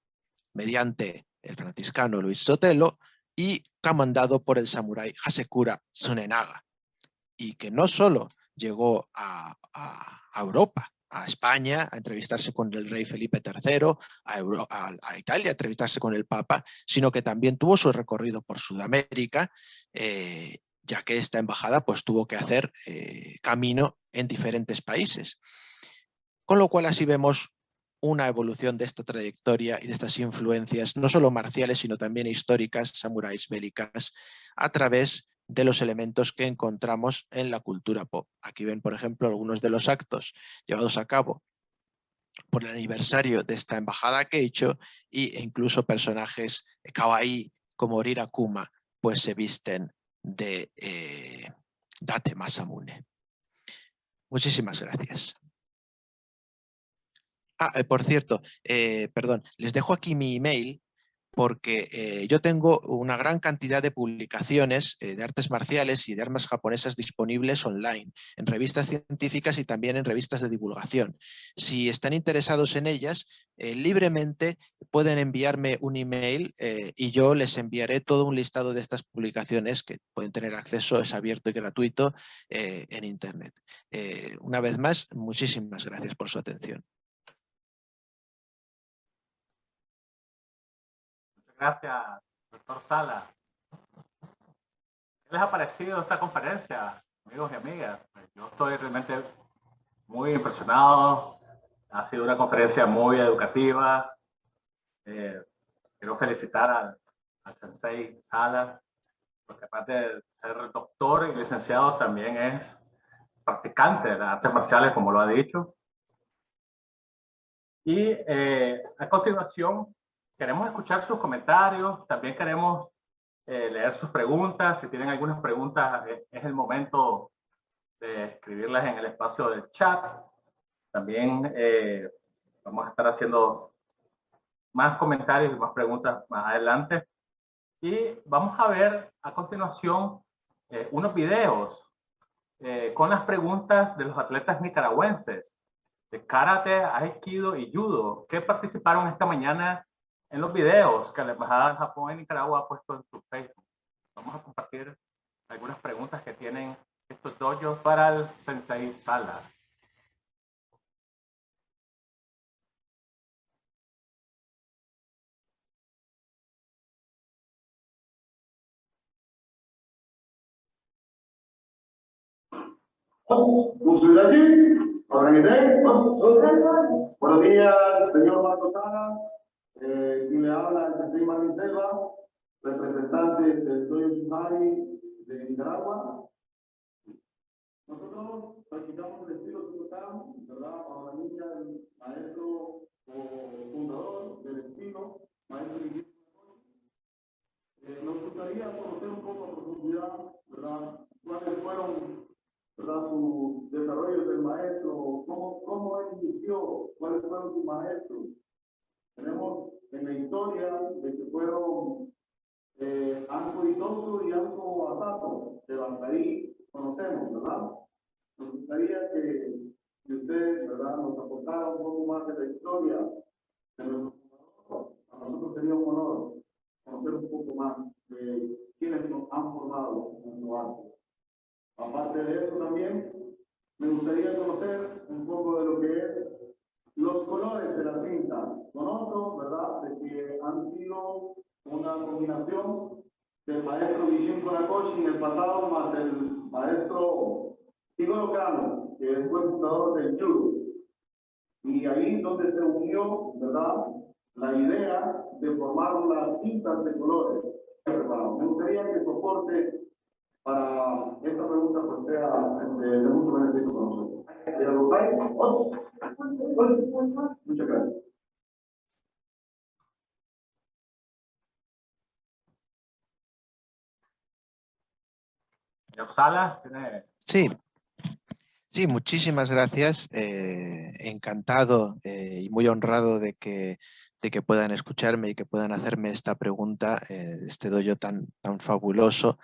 mediante el franciscano Luis Sotelo y comandado por el samurái Hasekura Tsunenaga, y que no solo llegó a Europa, a España, a entrevistarse con el rey Felipe III, a Italia, a entrevistarse con el Papa, sino que también tuvo su recorrido por Sudamérica, ya que esta embajada pues, tuvo que hacer camino en diferentes países. Con lo cual así vemos una evolución de esta trayectoria y de estas influencias, no solo marciales, sino también históricas, samuráis bélicas, a través de los elementos que encontramos en la cultura pop. Aquí ven, por ejemplo, algunos de los actos llevados a cabo por el aniversario de esta embajada Keicho, e incluso personajes kawaii como Rira Kuma, pues se visten de Date Masamune. Muchísimas gracias. Por cierto, perdón, les dejo aquí mi email porque yo tengo una gran cantidad de publicaciones de artes marciales y de armas japonesas disponibles online, en revistas científicas y también en revistas de divulgación. Si están interesados en ellas, libremente pueden enviarme un email y yo les enviaré todo un listado de estas publicaciones que pueden tener acceso, es abierto y gratuito en Internet. Una vez más, muchísimas gracias por su atención.
Gracias, doctor Sala. ¿Qué les ha parecido esta conferencia, amigos y amigas? Pues yo estoy realmente muy impresionado. Ha sido una conferencia muy educativa. Quiero felicitar al sensei Sala, porque aparte de ser doctor y licenciado, también es practicante de las artes marciales, como lo ha dicho. Y a continuación, queremos escuchar sus comentarios, también queremos leer sus preguntas. Si tienen algunas preguntas, es el momento de escribirlas en el espacio del chat. También vamos a estar haciendo más comentarios y más preguntas más adelante. Y vamos a ver a continuación unos videos con las preguntas de los atletas nicaragüenses de karate, aikido y judo que participaron esta mañana en los videos que la Embajada de Japón en Nicaragua ha puesto en su Facebook. Vamos a compartir algunas preguntas que tienen estos dojos para el sensei Sala.
Buenos días, señor Marcos Salas. Y le habla el sensei Marvin Selva, representante del Dojo Shihari de Nicaragua. Nosotros practicamos el estilo Shotokan, ¿verdad? Bajo la línea del maestro o fundador del estilo, maestro Miguel. Nos gustaría conocer un poco a profundidad, ¿verdad? ¿Cuáles fueron, ¿verdad?, su desarrollo del maestro? ¿Cómo él inició? ¿Cuáles fueron sus maestros? Tenemos en la historia de que fueron Anko Itosu y Anko Asato, que hasta ahí conocemos, ¿verdad? Nos gustaría que usted, ¿verdad?, nos aportara un poco más de la historia de nuestro fundador. A nosotros sería un honor conocer un poco más de quienes nos han formado en nuestro arte. Aparte de eso también, me gustaría conocer un poco de lo que es los colores de la cinta. Conozco, ¿verdad?, de que han sido una combinación del maestro Vishin Konakoshi en el pasado más el maestro Higoro Kano, que fue el fundador del judo. Y ahí donde se unió, ¿verdad?, la idea de formar las cintas de colores. Me gustaría que soporte para esta pregunta pues sea de mucho beneficio para nosotros. Muchas gracias.
Señor Salas, tiene...
Sí, muchísimas gracias. Encantado y muy honrado de que puedan escucharme y que puedan hacerme esta pregunta, este dojo tan fabuloso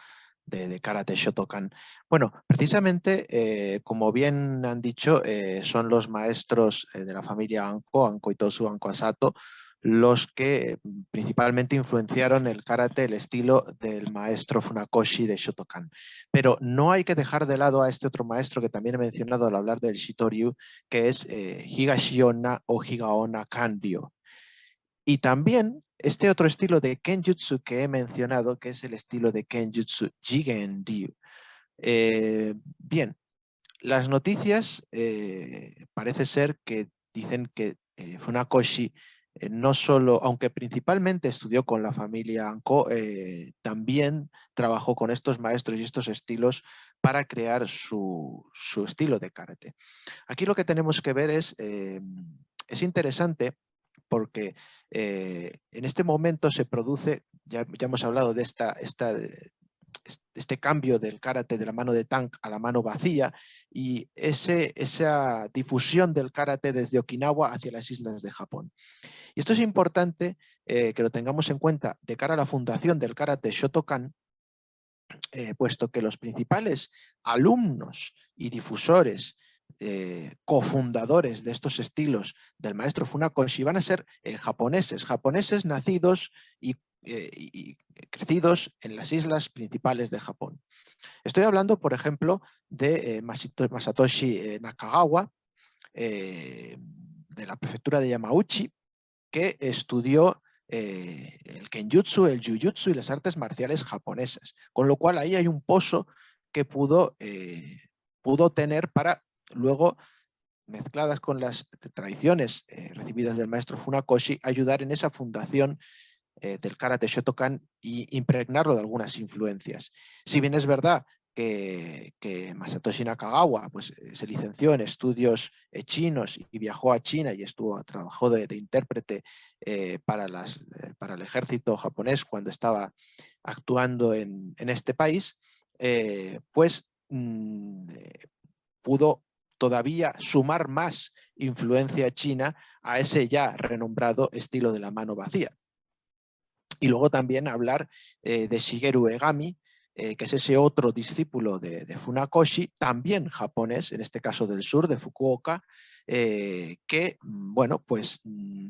de Karate Shotokan. Bueno, precisamente, como bien han dicho, son los maestros de la familia Anko Itosu, Anko Asato, los que principalmente influenciaron el karate, el estilo del maestro Funakoshi de Shotokan. Pero no hay que dejar de lado a este otro maestro que también he mencionado al hablar del Shitoryu, que es Higashionna o Higaonna Kanryo. Y también este otro estilo de Kenjutsu que he mencionado, que es el estilo de Kenjutsu Jigen-ryu. Bien, las noticias parece ser que dicen que Funakoshi no solo, aunque principalmente estudió con la familia Anko, también trabajó con estos maestros y estos estilos para crear su estilo de karate. Aquí lo que tenemos que ver es interesante porque en este momento se produce, ya hemos hablado de este cambio del karate de la mano de Tank a la mano vacía y esa difusión del karate desde Okinawa hacia las islas de Japón. Y esto es importante que lo tengamos en cuenta de cara a la fundación del karate Shotokan, puesto que los principales alumnos y difusores cofundadores de estos estilos del maestro Funakoshi van a ser japoneses nacidos y crecidos en las islas principales de Japón. Estoy hablando, por ejemplo, de Masatoshi Nakagawa, de la prefectura de Yamauchi, que estudió el Kenjutsu, el Jujutsu y las artes marciales japonesas, con lo cual ahí hay un pozo que pudo tener para luego, mezcladas con las tradiciones recibidas del maestro Funakoshi, ayudar en esa fundación del karate Shotokan y impregnarlo de algunas influencias. Si bien es verdad que Masatoshi Nakagawa pues, se licenció en estudios chinos y viajó a China y trabajó de intérprete para el ejército japonés cuando estaba actuando en este país, pues pudo todavía sumar más influencia china a ese ya renombrado estilo de la mano vacía. Y luego también hablar de Shigeru Egami, que es ese otro discípulo de Funakoshi, también japonés, en este caso del sur, de Fukuoka, que, bueno, pues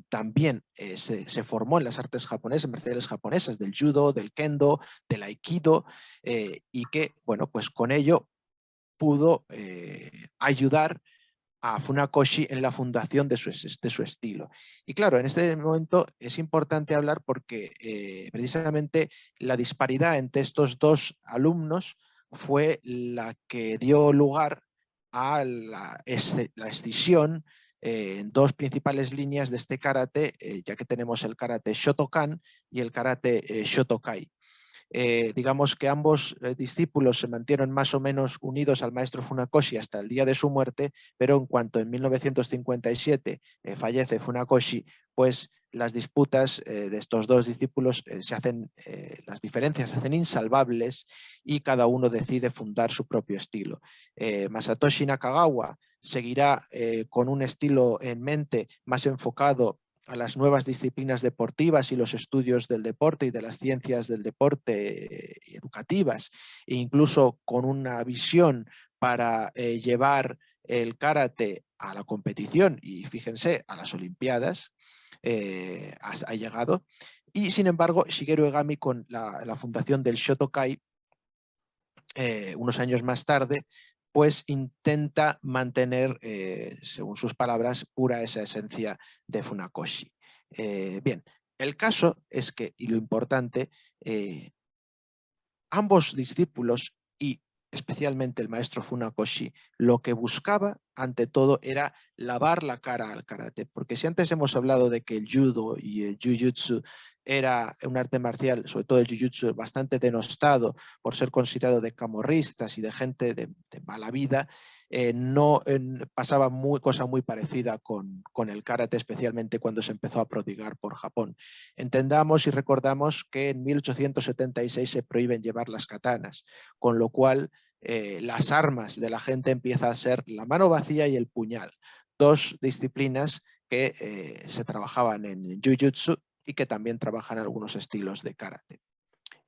también se formó en las artes japonesas, marciales japonesas, del judo, del kendo, del aikido, y que, bueno, pues con ello pudo ayudar a Funakoshi en la fundación de su estilo. Y claro, en este momento es importante hablar porque precisamente la disparidad entre estos dos alumnos fue la que dio lugar a la escisión en dos principales líneas de este karate, ya que tenemos el karate Shotokan y el karate Shotokai. Digamos que ambos discípulos se mantieron más o menos unidos al maestro Funakoshi hasta el día de su muerte, pero en cuanto en 1957 fallece Funakoshi, pues las disputas de estos dos discípulos las diferencias se hacen insalvables y cada uno decide fundar su propio estilo. Masatoshi Nakagawa seguirá con un estilo en mente más enfocado a las nuevas disciplinas deportivas y los estudios del deporte y de las ciencias del deporte educativas, e incluso con una visión para llevar el karate a la competición y fíjense, a las Olimpiadas, ha llegado. Y sin embargo, Shigeru Egami con la fundación del Shotokai, unos años más tarde, pues intenta mantener, según sus palabras, pura esa esencia de Funakoshi. Bien, el caso es que, y lo importante, ambos discípulos y especialmente el maestro Funakoshi, lo que buscaba ante todo era lavar la cara al karate, porque si antes hemos hablado de que el judo y el jujutsu era un arte marcial, sobre todo el jujutsu, bastante denostado por ser considerado de camorristas y de gente de mala vida, pasaba cosa muy parecida con el karate, especialmente cuando se empezó a prodigar por Japón. Entendamos y recordamos que en 1876 se prohíben llevar las katanas, con lo cual las armas de la gente empieza a ser la mano vacía y el puñal, dos disciplinas que se trabajaban en Jujutsu y que también trabajan algunos estilos de karate.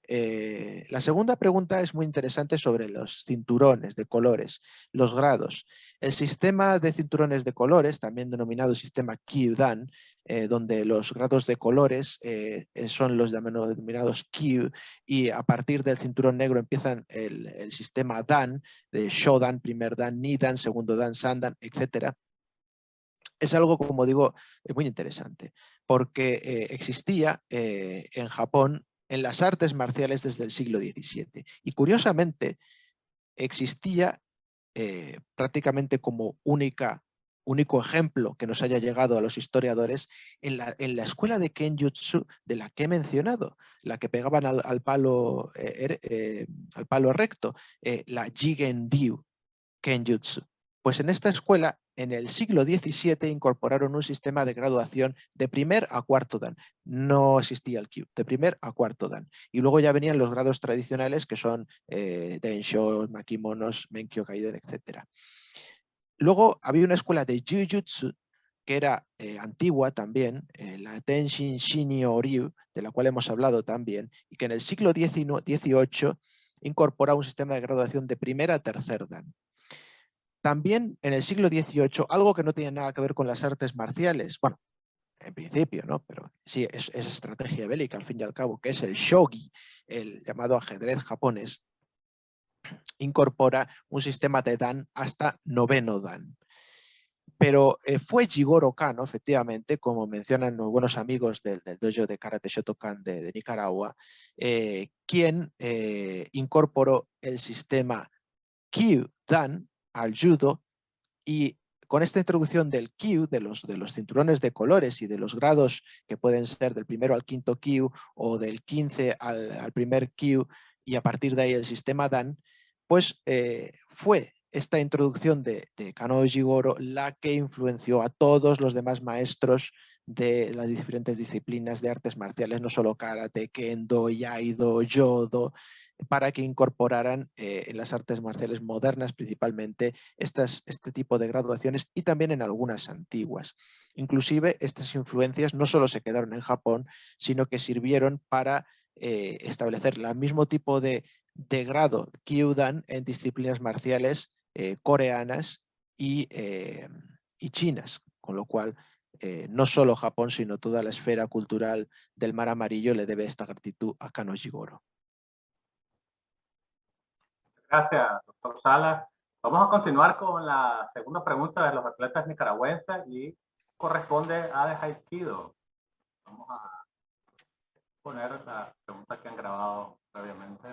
La segunda pregunta es muy interesante sobre los cinturones de colores, los grados. El sistema de cinturones de colores, también denominado sistema Q-Dan, donde los grados de colores son los denominados Q, y a partir del cinturón negro empiezan el sistema Dan, de Shodan, primer Dan, Nidan, segundo Dan, Sandan, etc. Es algo, como digo, muy interesante, porque existía en Japón en las artes marciales desde el siglo XVII. Y curiosamente, existía prácticamente como único ejemplo que nos haya llegado a los historiadores en la escuela de Kenjutsu de la que he mencionado, la que pegaban al palo recto, la Jigen-ryu Kenjutsu. Pues en esta escuela, en el siglo XVII, incorporaron un sistema de graduación de primer a cuarto dan. No existía el Kyu, de primer a cuarto dan. Y luego ya venían los grados tradicionales que son Densho, Makimonos, Menkyo Kaiden, etc. Luego había una escuela de Jujutsu que era antigua también, la Tenshin Shinyo Ryu, de la cual hemos hablado también, y que en el siglo XVIII incorpora un sistema de graduación de primer a tercer dan. También en el siglo XVIII, algo que no tiene nada que ver con las artes marciales, bueno, en principio, ¿no? Pero sí, es estrategia bélica al fin y al cabo, que es el shogi, el llamado ajedrez japonés, incorpora un sistema de dan hasta noveno dan. Pero fue Jigoro Kano, efectivamente, como mencionan los buenos amigos del dojo de Karate Shotokan de Nicaragua, quien incorporó el sistema Kyu-Dan al judo, y con esta introducción del Kyu, de los cinturones de colores y de los grados que pueden ser del primero al quinto Kyu o del 15 al primer Kyu, y a partir de ahí el sistema Dan, pues fue esta introducción de Kano Jigoro la que influenció a todos los demás maestros de las diferentes disciplinas de artes marciales, no solo karate, kendo, iaido, jodo, para que incorporaran en las artes marciales modernas principalmente este tipo de graduaciones, y también en algunas antiguas. Inclusive estas influencias no solo se quedaron en Japón, sino que sirvieron para establecer el mismo tipo de grado Kyudan en disciplinas marciales coreanas y chinas, con lo cual no solo Japón, sino toda la esfera cultural del Mar Amarillo le debe esta gratitud a Kano Jigoro.
Gracias, doctor Salas. Vamos a continuar con la segunda pregunta de los atletas nicaragüenses y corresponde a de Aikido. Vamos a poner la pregunta que han grabado previamente.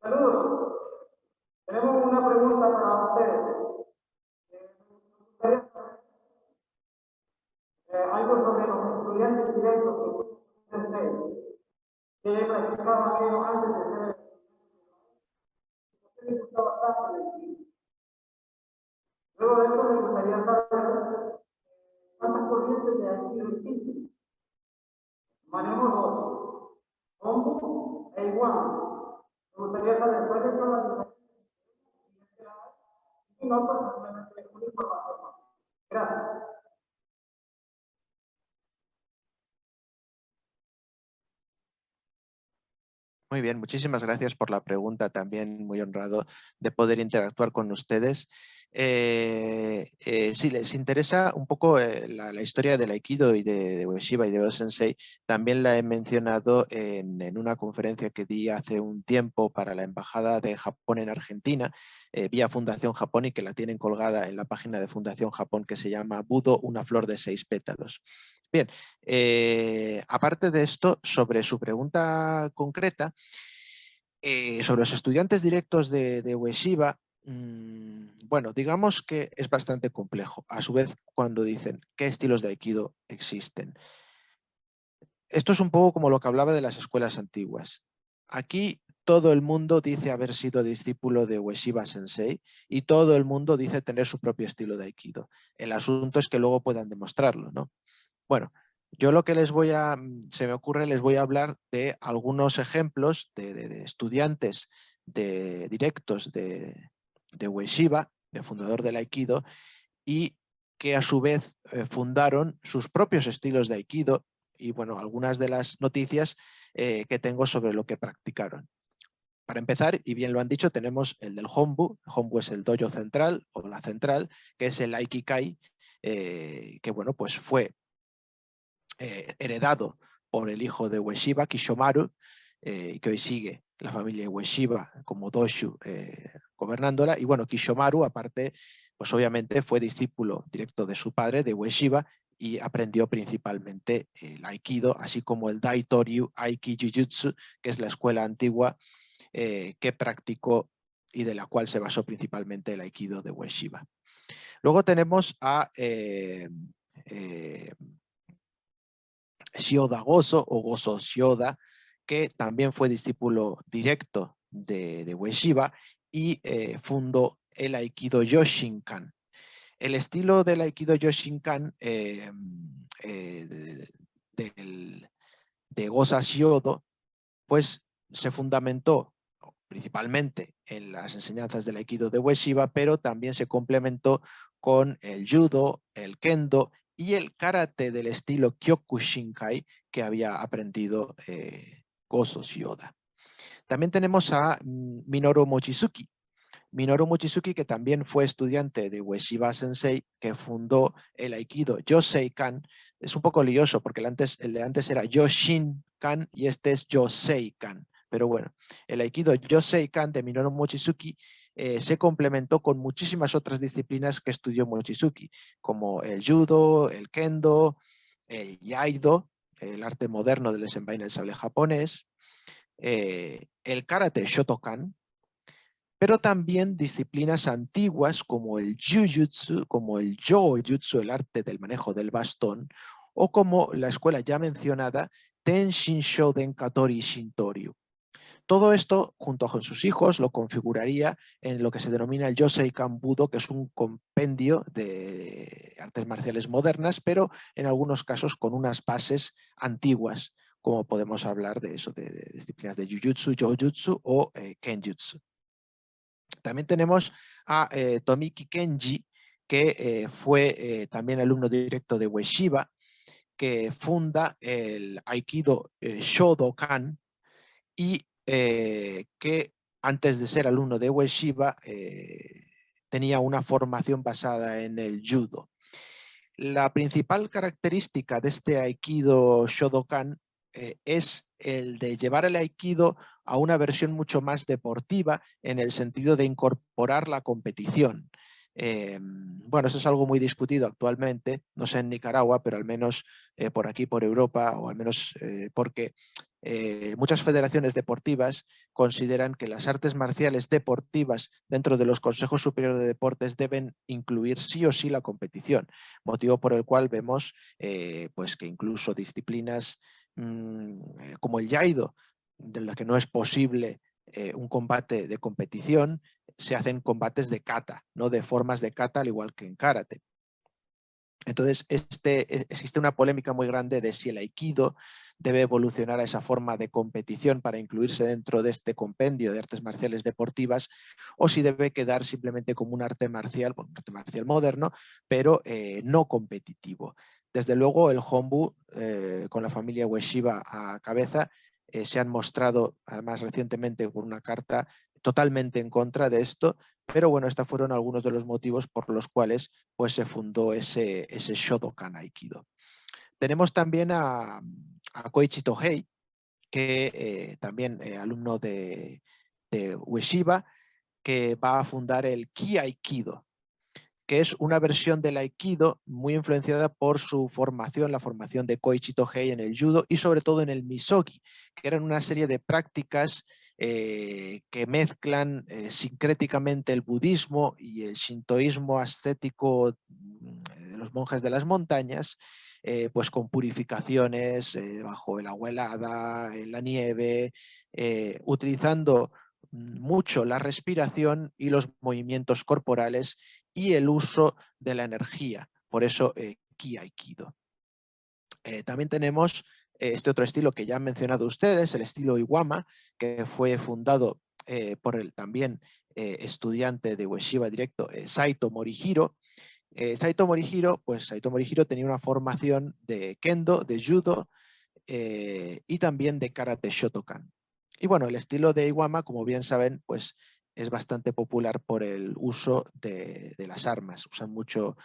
Saludos. Tenemos una pregunta para ustedes. Algo sobre los estudiantes directos que practicaban aquello antes de ser. Usted les gustó bastante el estilo. Luego de eso me gustaría saber cuántas corrientes de estilo existen. Manejo dos. Combo e igual. Me gustaría saber cuáles son las diferencias. Y no, pues simplemente una información más. Gracias.
Muy bien, muchísimas gracias por la pregunta, también muy honrado de poder interactuar con ustedes. Si les interesa un poco la historia del Aikido y de Ueshiba y de Ryo Sensei, también la he mencionado en una conferencia que di hace un tiempo para la Embajada de Japón en Argentina, vía Fundación Japón, y que la tienen colgada en la página de Fundación Japón, que se llama Budo, una flor de 6 pétalos. Bien, aparte de esto, sobre su pregunta concreta, sobre los estudiantes directos de Ueshiba, bueno, digamos que es bastante complejo. A su vez, cuando dicen qué estilos de Aikido existen. Esto es un poco como lo que hablaba de las escuelas antiguas. Aquí todo el mundo dice haber sido discípulo de Ueshiba Sensei y todo el mundo dice tener su propio estilo de Aikido. El asunto es que luego puedan demostrarlo, ¿no? Bueno, Yo lo que se me ocurre, les voy a hablar de algunos ejemplos de estudiantes directos de Ueshiba, de fundador del Aikido, y que a su vez fundaron sus propios estilos de Aikido y bueno, algunas de las noticias que tengo sobre lo que practicaron. Para empezar, y bien lo han dicho, tenemos el del Honbu. Honbu es el dojo central o la central, que es el Aikikai, que bueno, pues fue heredado por el hijo de Ueshiba, Kishomaru, que hoy sigue la familia Ueshiba como Doshu gobernándola. Y bueno, Kishomaru, aparte, pues obviamente fue discípulo directo de su padre, de Ueshiba, y aprendió principalmente el Aikido, así como el Daitoryu Aiki Jujutsu, que es la escuela antigua que practicó y de la cual se basó principalmente el Aikido de Ueshiba. Luego tenemos a Shioda Gozo o Gozo Shioda, que también fue discípulo directo de Ueshiba y fundó el Aikido Yoshinkan. El estilo del Aikido Yoshinkan de Gozo Shiodo, pues se fundamentó principalmente en las enseñanzas del Aikido de Ueshiba, pero también se complementó con el Judo, el Kendo y el Karate del estilo Kyokushinkai que había aprendido Gozo Shioda. También tenemos a Minoru Mochizuki. Minoru Mochizuki, que también fue estudiante de Ueshiba Sensei, que fundó el Aikido Yosei-kan. Es un poco lioso porque el de antes era Yoshin-kan y este es Yosei-kan. Pero bueno, el Aikido Yosei-kan de Minoru Mochizuki se complementó con muchísimas otras disciplinas que estudió Mochizuki, como el Judo, el Kendo, el Yaido, el arte moderno del desenvaine del sable japonés, el Karate Shotokan, pero también disciplinas antiguas como el Jujutsu, como el Jōjutsu, el arte del manejo del bastón, o como la escuela ya mencionada Tenshin Shoden Katori Shintoryu. Todo esto, junto con sus hijos, lo configuraría en lo que se denomina el Yosei-kan Budo, que es un compendio de artes marciales modernas, pero en algunos casos con unas bases antiguas, como podemos hablar de eso, de disciplinas de Jujutsu, Jōjutsu o Kenjutsu. También tenemos a Tomiki Kenji, que fue también alumno directo de Ueshiba, que funda el Aikido Shodokan y que antes de ser alumno de Ueshiba tenía una formación basada en el judo. La principal característica de este Aikido Shodokan es el de llevar el Aikido a una versión mucho más deportiva en el sentido de incorporar la competición. Bueno, eso es algo muy discutido actualmente, no sé en Nicaragua, pero al menos por aquí, por Europa, o al menos porque muchas federaciones deportivas consideran que las artes marciales deportivas dentro de los consejos superiores de deportes deben incluir sí o sí la competición, motivo por el cual vemos pues que incluso disciplinas como el Yaido, de la que no es posible un combate de competición, se hacen combates de kata, ¿no? De formas de kata al igual que en karate. Entonces, existe una polémica muy grande de si el Aikido debe evolucionar a esa forma de competición para incluirse dentro de este compendio de artes marciales deportivas o si debe quedar simplemente como un arte marcial moderno, pero no competitivo. Desde luego, el Honbu, con la familia Ueshiba a cabeza, se han mostrado, además recientemente por una carta, totalmente en contra de esto, pero bueno, estos fueron algunos de los motivos por los cuales pues, se fundó ese Shodokan Aikido. Tenemos también a Koichi Tohei, que también alumno de Ueshiba, que va a fundar el Ki Aikido, que es una versión del Aikido muy influenciada por su formación, la formación de Koichi Tohei en el judo y sobre todo en el Misogi, que eran una serie de prácticas que mezclan sincréticamente el budismo y el shintoísmo ascético de los monjes de las montañas, pues con purificaciones bajo el agua helada, en la nieve, utilizando mucho la respiración y los movimientos corporales y el uso de la energía. Por eso Ki Aikido. También tenemos este otro estilo que ya han mencionado ustedes, el estilo Iwama, que fue fundado por el también estudiante de Ueshiba directo, Saito Morihiro. Saito Morihiro tenía una formación de Kendo, de Judo y también de Karate Shotokan. Y bueno, el estilo de Iwama, como bien saben, pues es bastante popular por el uso de las armas. Usan mucho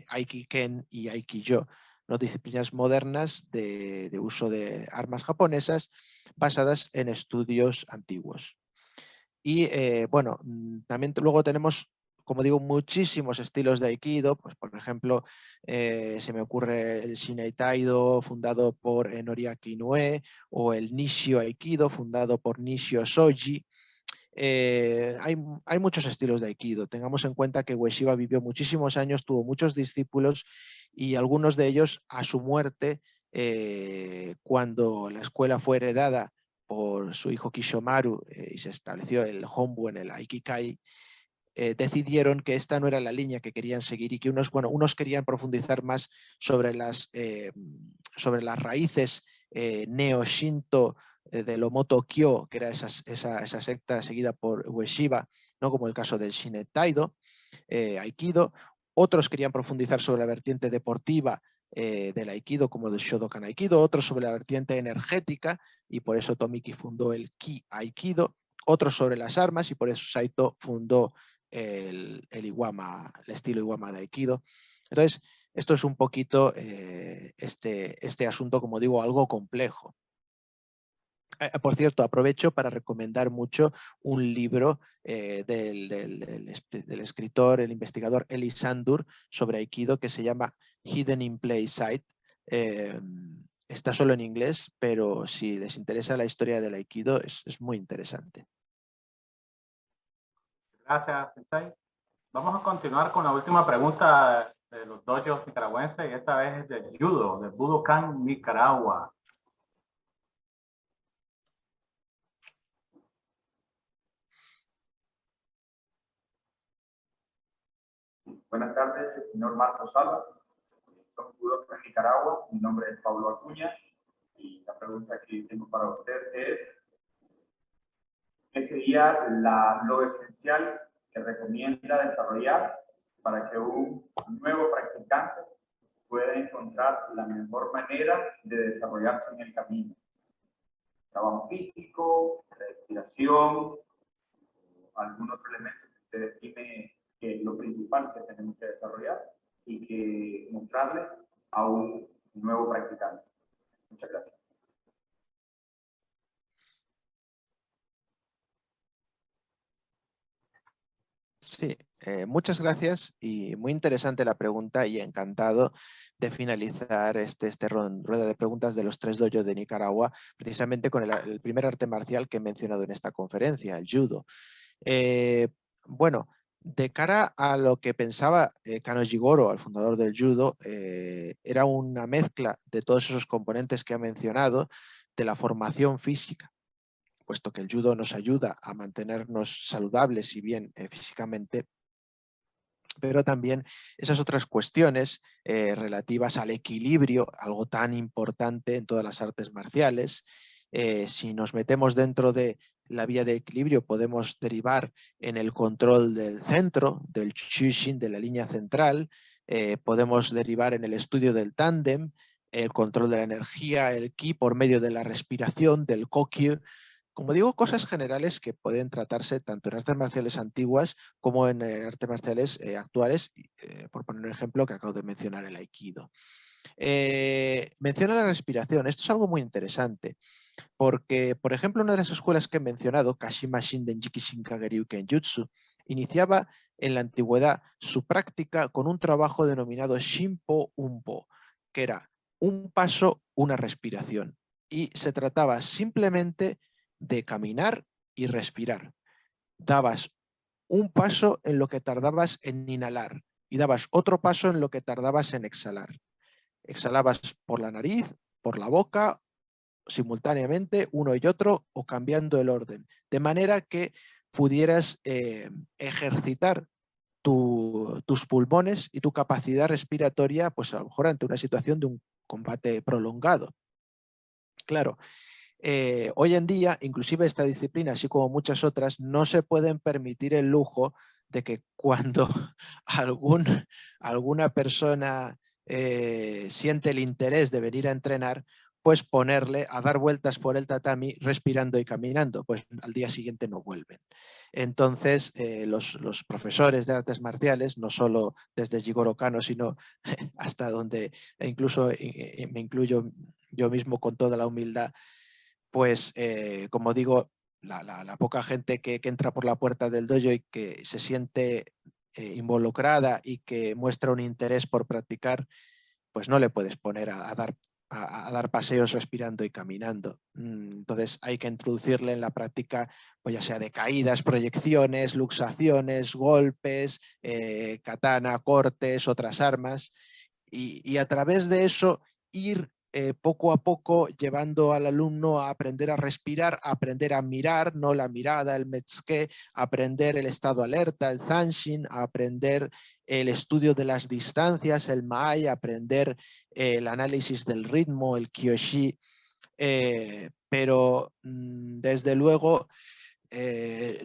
Aikiken y Aikiyo, ¿no? Disciplinas modernas de uso de armas japonesas basadas en estudios antiguos. Y bueno, también luego tenemos, como digo, muchísimos estilos de Aikido. Pues, por ejemplo, se me ocurre el Shinai Taido, fundado por Noriaki Inoue, o el Nishio Aikido, fundado por Nishio Shoji. Hay muchos estilos de Aikido. Tengamos en cuenta que Ueshiba vivió muchísimos años, tuvo muchos discípulos y algunos de ellos a su muerte, cuando la escuela fue heredada por su hijo Kishomaru y se estableció el Honbu en el Aikikai, decidieron que esta no era la línea que querían seguir y que unos querían profundizar más sobre las raíces neo-shinto del Omoto Kyo, que era esa secta seguida por Ueshiba, ¿no? Como el caso del Shinai Taido, Aikido. Otros querían profundizar sobre la vertiente deportiva del Aikido, como del Shodokan Aikido, otros sobre la vertiente energética, y por eso Tomiki fundó el Ki Aikido, otros sobre las armas, y por eso Saito fundó el Iwama, el estilo Iwama de Aikido. Entonces, esto es un poquito este asunto, como digo, algo complejo. Por cierto, aprovecho para recomendar mucho un libro del escritor, el investigador Eli Sandur, sobre Aikido, que se llama Hidden in Plain Sight. Está solo en inglés, pero si les interesa la historia del Aikido, es muy interesante.
Gracias, Sensei. Vamos a continuar con la última pregunta de los dojos nicaragüenses, y esta vez es de Judo, de Budokan, Nicaragua.
Buenas tardes, señor Marcos Sala. Soy Budokan, Nicaragua. Mi nombre es Pablo Acuña y la pregunta que tengo para usted es: ¿qué sería lo esencial que recomienda desarrollar para que un nuevo practicante pueda encontrar la mejor manera de desarrollarse en el camino? Trabajo físico, respiración, algún otro elemento que usted define que es lo principal que tenemos que desarrollar y que mostrarle a un nuevo practicante. Muchas gracias.
Sí, muchas gracias y muy interesante la pregunta y encantado de finalizar esta rueda de preguntas de los 3 dojos de Nicaragua, precisamente con el primer arte marcial que he mencionado en esta conferencia, el judo. Bueno, de cara a lo que pensaba Kano Jigoro, el fundador del judo, era una mezcla de todos esos componentes que ha mencionado, de la formación física, puesto que el judo nos ayuda a mantenernos saludables y bien físicamente, pero también esas otras cuestiones relativas al equilibrio, algo tan importante en todas las artes marciales. Si nos metemos dentro de la vía de equilibrio, podemos derivar en el control del centro, del Shushin, de la línea central, podemos derivar en el estudio del tándem, el control de la energía, el ki por medio de la respiración, del kokyu. Como digo, cosas generales que pueden tratarse tanto en artes marciales antiguas como en artes marciales actuales, por poner un ejemplo que acabo de mencionar, el Aikido. Menciona la respiración. Esto es algo muy interesante, porque, por ejemplo, una de las escuelas que he mencionado, Kashima Shinden Jiki Shinkageri Kenjutsu, iniciaba en la antigüedad su práctica con un trabajo denominado Shinpo Unpo, que era un paso, una respiración. Y se trataba simplemente de caminar y respirar. Dabas un paso en lo que tardabas en inhalar y dabas otro paso en lo que tardabas en exhalar. Exhalabas por la nariz, por la boca, simultáneamente, uno y otro, o cambiando el orden, de manera que pudieras ejercitar tus pulmones y tu capacidad respiratoria, pues a lo mejor ante una situación de un combate prolongado. Claro, hoy en día, inclusive esta disciplina, así como muchas otras, no se pueden permitir el lujo de que cuando alguna persona siente el interés de venir a entrenar, pues ponerle a dar vueltas por el tatami respirando y caminando, pues al día siguiente no vuelven. Entonces, los profesores de artes marciales, no solo desde Jigoro Kano, sino hasta donde incluso me incluyo yo mismo con toda la humildad, pues como digo, la poca gente que entra por la puerta del dojo y que se siente involucrada y que muestra un interés por practicar, pues no le puedes poner a dar paseos respirando y caminando. Entonces hay que introducirle en la práctica, pues ya sea de caídas, proyecciones, luxaciones, golpes, katana, cortes, otras armas, y a través de eso ir poco a poco llevando al alumno a aprender a respirar, a aprender a mirar, no la mirada, el metsuke, a aprender el estado alerta, el zanshin, a aprender el estudio de las distancias, el maai, a aprender el análisis del ritmo, el kyoshi, pero desde luego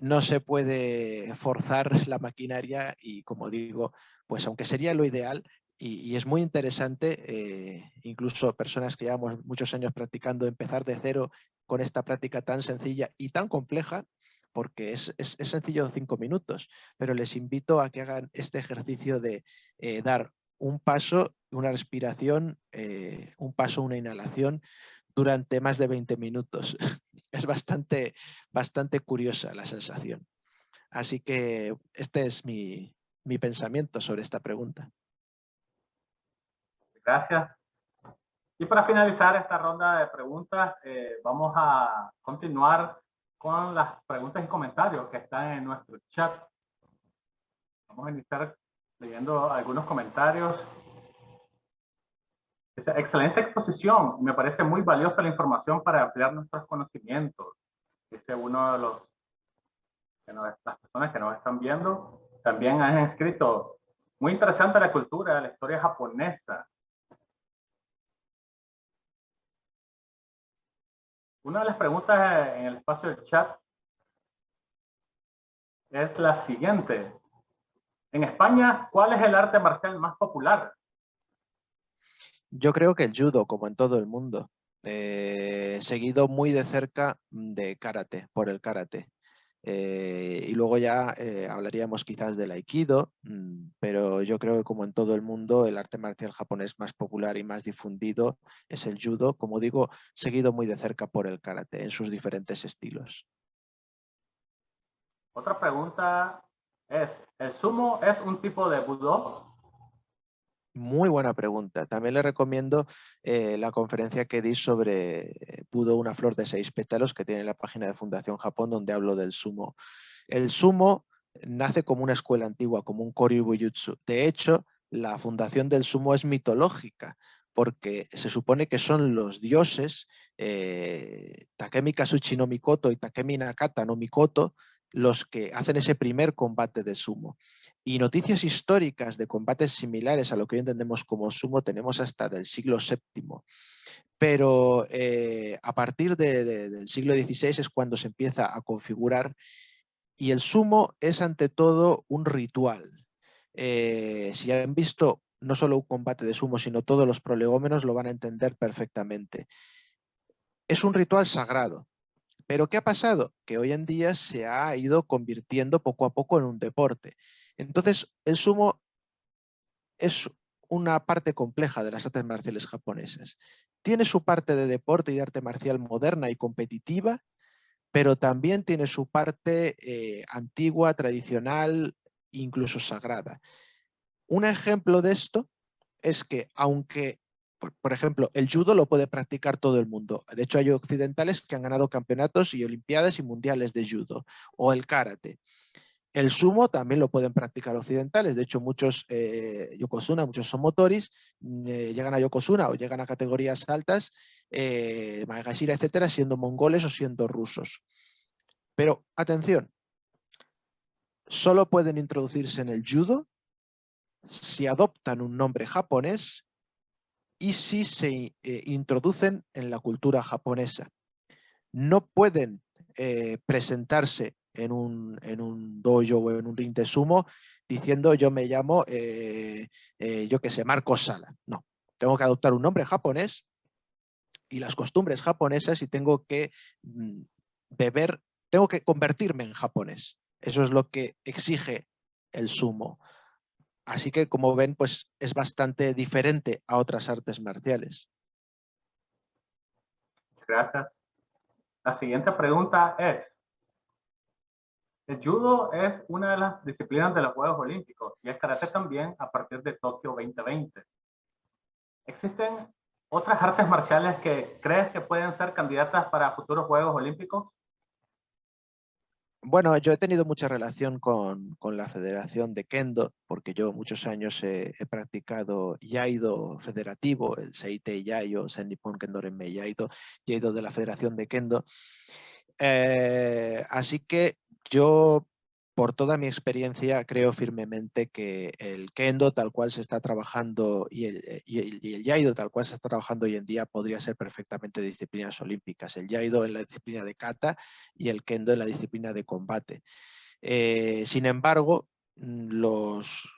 no se puede forzar la maquinaria y, como digo, pues aunque sería lo ideal, y es muy interesante, incluso personas que llevamos muchos años practicando, empezar de cero con esta práctica tan sencilla y tan compleja, porque es sencillo 5 minutos, pero les invito a que hagan este ejercicio de dar un paso, una respiración, un paso, una inhalación durante más de 20 minutos. Es bastante curiosa la sensación. Así que este es mi pensamiento sobre esta pregunta.
Gracias. Y para finalizar esta ronda de preguntas, vamos a continuar con las preguntas y comentarios que están en nuestro chat. Vamos a iniciar leyendo algunos comentarios. Excelente exposición. Me parece muy valiosa la información para ampliar nuestros conocimientos. Dice uno de las personas que nos están viendo. También han escrito, muy interesante la cultura, la historia japonesa. Una de las preguntas en el espacio del chat es la siguiente. En España, ¿cuál es el arte marcial más popular?
Yo creo que el judo, como en todo el mundo, seguido muy de cerca de karate, por el karate. Y luego ya hablaríamos quizás del aikido, pero yo creo que como en todo el mundo el arte marcial japonés más popular y más difundido es el judo, como digo, seguido muy de cerca por el karate en sus diferentes estilos.
Otra pregunta es, ¿el sumo es un tipo de budo?
Muy buena pregunta. También le recomiendo la conferencia que di sobre Budo, una flor de 6 pétalos, que tiene la página de Fundación Japón, donde hablo del sumo. El sumo nace como una escuela antigua, como un Koryu-Bujutsu. De hecho, la fundación del sumo es mitológica, porque se supone que son los dioses Takemi Kazuchi no Mikoto y Takemi Nakata no Mikoto los que hacen ese primer combate de sumo. Y noticias históricas de combates similares a lo que hoy entendemos como sumo tenemos hasta del siglo VII. Pero a partir del siglo XVI es cuando se empieza a configurar, y el sumo es ante todo un ritual. Si han visto no solo un combate de sumo, sino todos los prolegómenos lo van a entender perfectamente. Es un ritual sagrado. Pero ¿qué ha pasado? Que hoy en día se ha ido convirtiendo poco a poco en un deporte. Entonces, el sumo es una parte compleja de las artes marciales japonesas. Tiene su parte de deporte y de arte marcial moderna y competitiva, pero también tiene su parte antigua, tradicional, incluso sagrada. Un ejemplo de esto es que aunque, por ejemplo, el judo lo puede practicar todo el mundo. De hecho, hay occidentales que han ganado campeonatos y olimpiadas y mundiales de judo, o el karate. El sumo también lo pueden practicar occidentales. De hecho, muchos yokozuna, muchos somotoris llegan a yokozuna o llegan a categorías altas, maegashira, etcétera, siendo mongoles o siendo rusos. Pero atención, solo pueden introducirse en el judo si adoptan un nombre japonés y si se introducen en la cultura japonesa. No pueden presentarse en un dojo o en un ring de sumo diciendo yo me llamo, yo qué sé, Marcos Sala. No, tengo que adoptar un nombre japonés y las costumbres japonesas y tengo que tengo que convertirme en japonés. Eso es lo que exige el sumo. Así que, como ven, pues es bastante diferente a otras artes marciales.
Gracias. La siguiente pregunta es, el judo es una de las disciplinas de los Juegos Olímpicos y el karate también a partir de Tokio 2020. ¿Existen otras artes marciales que crees que pueden ser candidatas para futuros Juegos Olímpicos?
Bueno, yo he tenido mucha relación con la Federación de Kendo, porque yo muchos años he practicado Yaido federativo, el Seitei Yayo, Sen Nippon Kendo Renmei Yaido, Yaido de la Federación de Kendo. Así que yo, por toda mi experiencia, creo firmemente que el Kendo tal cual se está trabajando y el Yaido tal cual se está trabajando hoy en día podría ser perfectamente disciplinas olímpicas. El Yaido en la disciplina de kata y el Kendo en la disciplina de combate. Sin embargo, los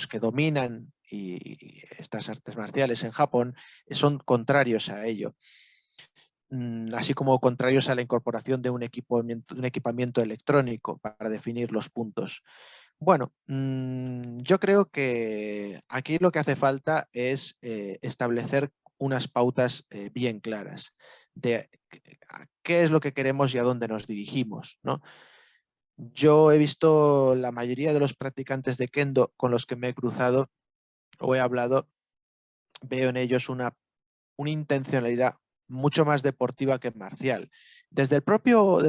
que dominan y estas artes marciales en Japón son contrarios a ello. Así como contrarios a la incorporación de un equipamiento electrónico para definir los puntos. Bueno, yo creo que aquí lo que hace falta es establecer unas pautas bien claras de qué es lo que queremos y a dónde nos dirigimos, ¿no? Yo he visto la mayoría de los practicantes de Kendo con los que me he cruzado o he hablado, veo en ellos una intencionalidad mucho más deportiva que marcial. Desde el propio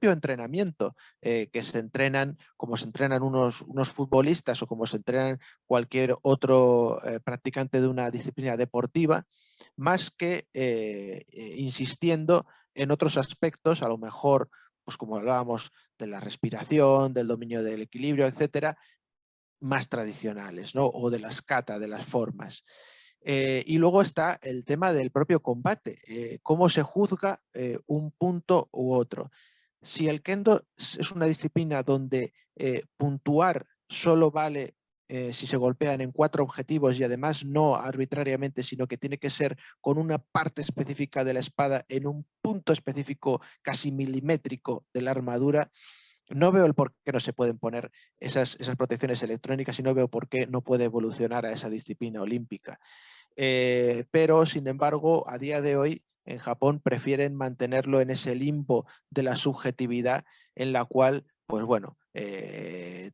entrenamiento, que se entrenan como se entrenan unos futbolistas o como se entrenan cualquier otro practicante de una disciplina deportiva, más que insistiendo en otros aspectos, a lo mejor, pues como hablábamos de la respiración, del dominio del equilibrio, etcétera, más tradicionales, ¿no? O de las kata, de las formas. Y luego está el tema del propio combate, cómo se juzga un punto u otro. Si el kendo es una disciplina donde puntuar solo vale si se golpean en 4 objetivos y además no arbitrariamente, sino que tiene que ser con una parte específica de la espada en un punto específico casi milimétrico de la armadura, no veo el por qué no se pueden poner esas protecciones electrónicas y no veo por qué no puede evolucionar a esa disciplina olímpica. Pero, sin embargo, a día de hoy, en Japón prefieren mantenerlo en ese limbo de la subjetividad en la cual, pues bueno,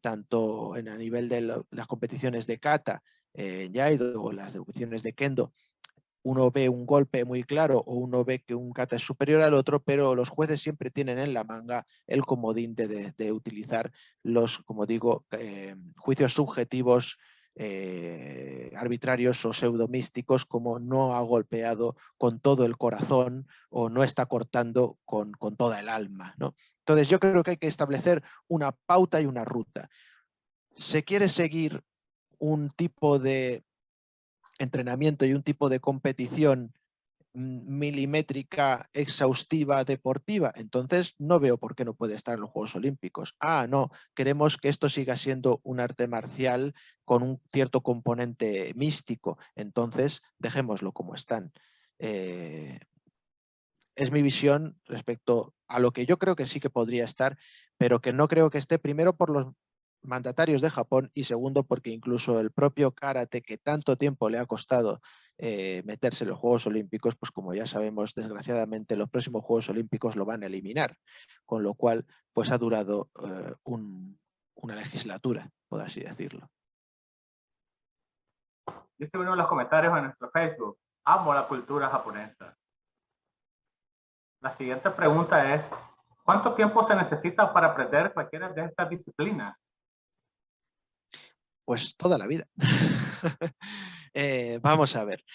tanto a nivel de las competiciones de kata, Yaido o las competiciones de Kendo, uno ve un golpe muy claro o uno ve que un kata es superior al otro, pero los jueces siempre tienen en la manga el comodín de utilizar los, como digo, juicios subjetivos arbitrarios o pseudomísticos, como no ha golpeado con todo el corazón o no está cortando con toda el alma, ¿no? Entonces yo creo que hay que establecer una pauta y una ruta. ¿Se quiere seguir un tipo de entrenamiento y un tipo de competición milimétrica, exhaustiva, deportiva? Entonces no veo por qué no puede estar en los Juegos Olímpicos. Ah, no, queremos que esto siga siendo un arte marcial con un cierto componente místico. Entonces dejémoslo como están. Es mi visión respecto a lo que yo creo que sí que podría estar, pero que no creo que esté, primero por los mandatarios de Japón y segundo porque incluso el propio karate, que tanto tiempo le ha costado meterse en los Juegos Olímpicos, pues como ya sabemos, desgraciadamente los próximos Juegos Olímpicos lo van a eliminar, con lo cual pues ha durado una legislatura, por así decirlo.
Dice uno de los comentarios en nuestro Facebook, amo la cultura japonesa. La siguiente pregunta es, ¿cuánto tiempo se necesita para aprender cualquiera de estas disciplinas?
Pues toda la vida. Vamos a ver,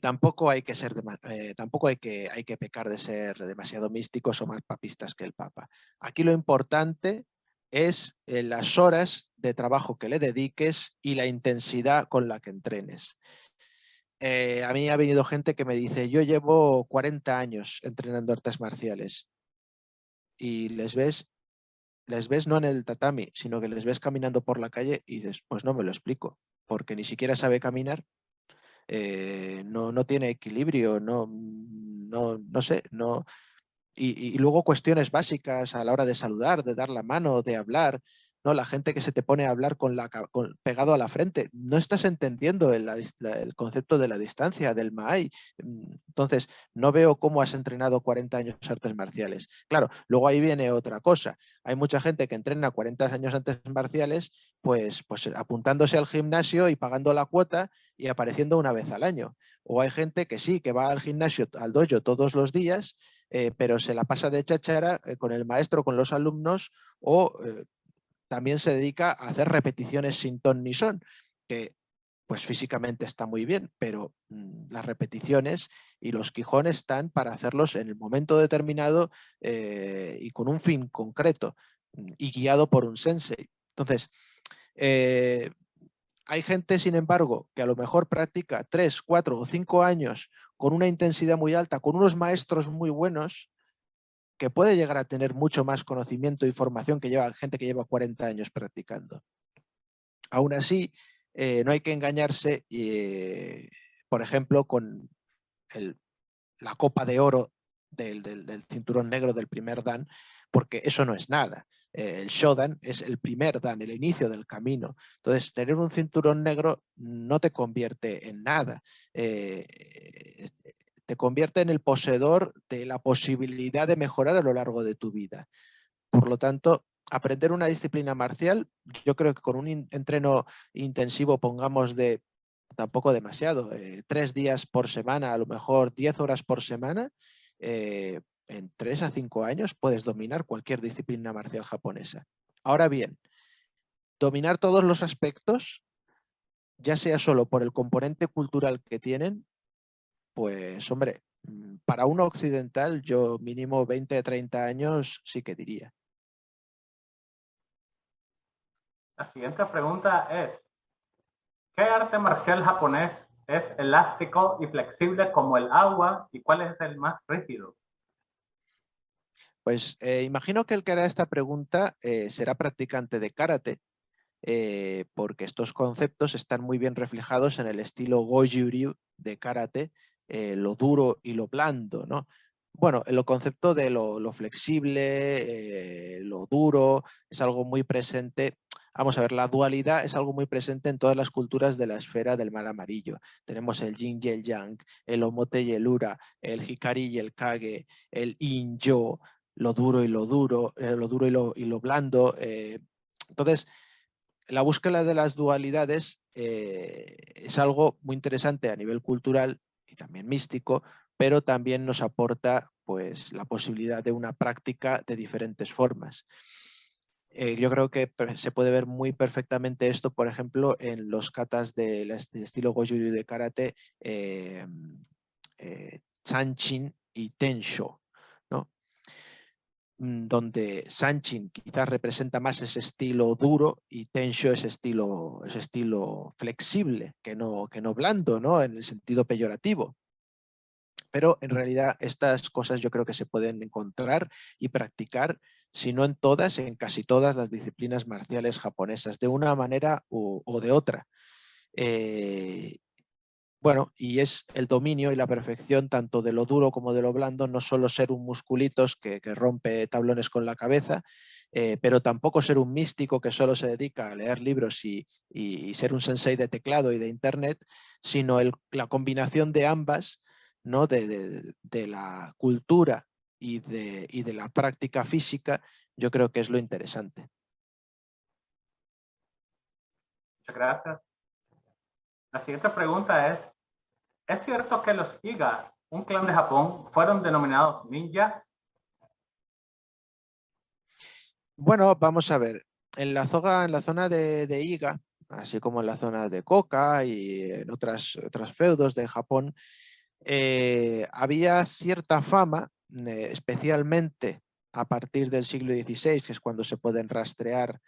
tampoco hay que ser tampoco hay que pecar de ser demasiado místicos o más papistas que el Papa. Aquí lo importante es las horas de trabajo que le dediques y la intensidad con la que entrenes. a mí ha venido gente que me dice, yo llevo 40 años entrenando artes marciales y les ves no en el tatami, sino que les ves caminando por la calle y dices, pues no me lo explico, porque ni siquiera sabe caminar, no tiene equilibrio, no sé, no. Y luego cuestiones básicas a la hora de saludar, de dar la mano, de hablar, ¿no? La gente que se te pone a hablar pegado a la frente, no estás entendiendo el concepto de la distancia, del Maai. Entonces, no veo cómo has entrenado 40 años artes marciales. Claro, luego ahí viene otra cosa. Hay mucha gente que entrena 40 años artes marciales, pues apuntándose al gimnasio y pagando la cuota y apareciendo una vez al año. O hay gente que sí, que va al gimnasio, al dojo todos los días, pero se la pasa de cháchara con el maestro, con los alumnos, o también se dedica a hacer repeticiones sin ton ni son, que pues físicamente está muy bien, pero las repeticiones y los quijones están para hacerlos en el momento determinado y con un fin concreto y guiado por un sensei. Entonces, hay gente, sin embargo, que a lo mejor practica 3, 4 o 5 años con una intensidad muy alta, con unos maestros muy buenos, que puede llegar a tener mucho más conocimiento y formación que gente que lleva 40 años practicando. Aún así, no hay que engañarse, por ejemplo, con la copa de oro del cinturón negro del primer dan, porque eso no es nada. El Shodan es el primer dan, el inicio del camino. Entonces, tener un cinturón negro no te convierte en nada. Te convierte en el poseedor de la posibilidad de mejorar a lo largo de tu vida. Por lo tanto, aprender una disciplina marcial, yo creo que con un entreno intensivo, pongamos tampoco demasiado, 3 días por semana, a lo mejor 10 horas por semana, en 3 a 5 años puedes dominar cualquier disciplina marcial japonesa. Ahora bien, dominar todos los aspectos, ya sea solo por el componente cultural que tienen, pues hombre, para un occidental yo mínimo 20 a 30 años sí que diría.
La siguiente pregunta es, ¿qué arte marcial japonés es elástico y flexible como el agua y cuál es el más rígido?
Pues imagino que el que hará esta pregunta será practicante de karate, porque estos conceptos están muy bien reflejados en el estilo Goju-ryu de karate, lo duro y lo blando, ¿no? Bueno, el concepto de lo flexible, lo duro, es algo muy presente. Vamos a ver, la dualidad es algo muy presente en todas las culturas de la esfera del mar amarillo. Tenemos el yin y el yang, el omote y el ura, el hikari y el kage, el in-yo, lo duro y lo duro, lo duro y lo blando. Entonces, la búsqueda de las dualidades es algo muy interesante a nivel cultural y también místico, pero también nos aporta pues, la posibilidad de una práctica de diferentes formas. Yo creo que se puede ver muy perfectamente esto, por ejemplo, en los katas del estilo Goju-ryu de karate, Sanchin y Tensho, ¿no? Donde Sanchin quizás representa más ese estilo duro y Tensho ese estilo flexible, que no blando, ¿no? En el sentido peyorativo. Pero en realidad estas cosas yo creo que se pueden encontrar y practicar, si no en todas, en casi todas las disciplinas marciales japonesas, de una manera o de otra. Bueno, y es el dominio y la perfección tanto de lo duro como de lo blando, no solo ser un musculitos que rompe tablones con la cabeza, pero tampoco ser un místico que solo se dedica a leer libros y ser un sensei de teclado y de internet, sino la combinación de ambas, ¿no? de la cultura y de la práctica física, yo creo que es lo interesante.
Muchas gracias. La siguiente pregunta ¿es cierto que los Iga, un clan de Japón, fueron denominados ninjas?
Bueno, vamos a ver. En la zona de Iga, así como en la zona de Koka y en otros feudos de Japón, había cierta fama, especialmente a partir del siglo XVI, que es cuando se pueden rastrear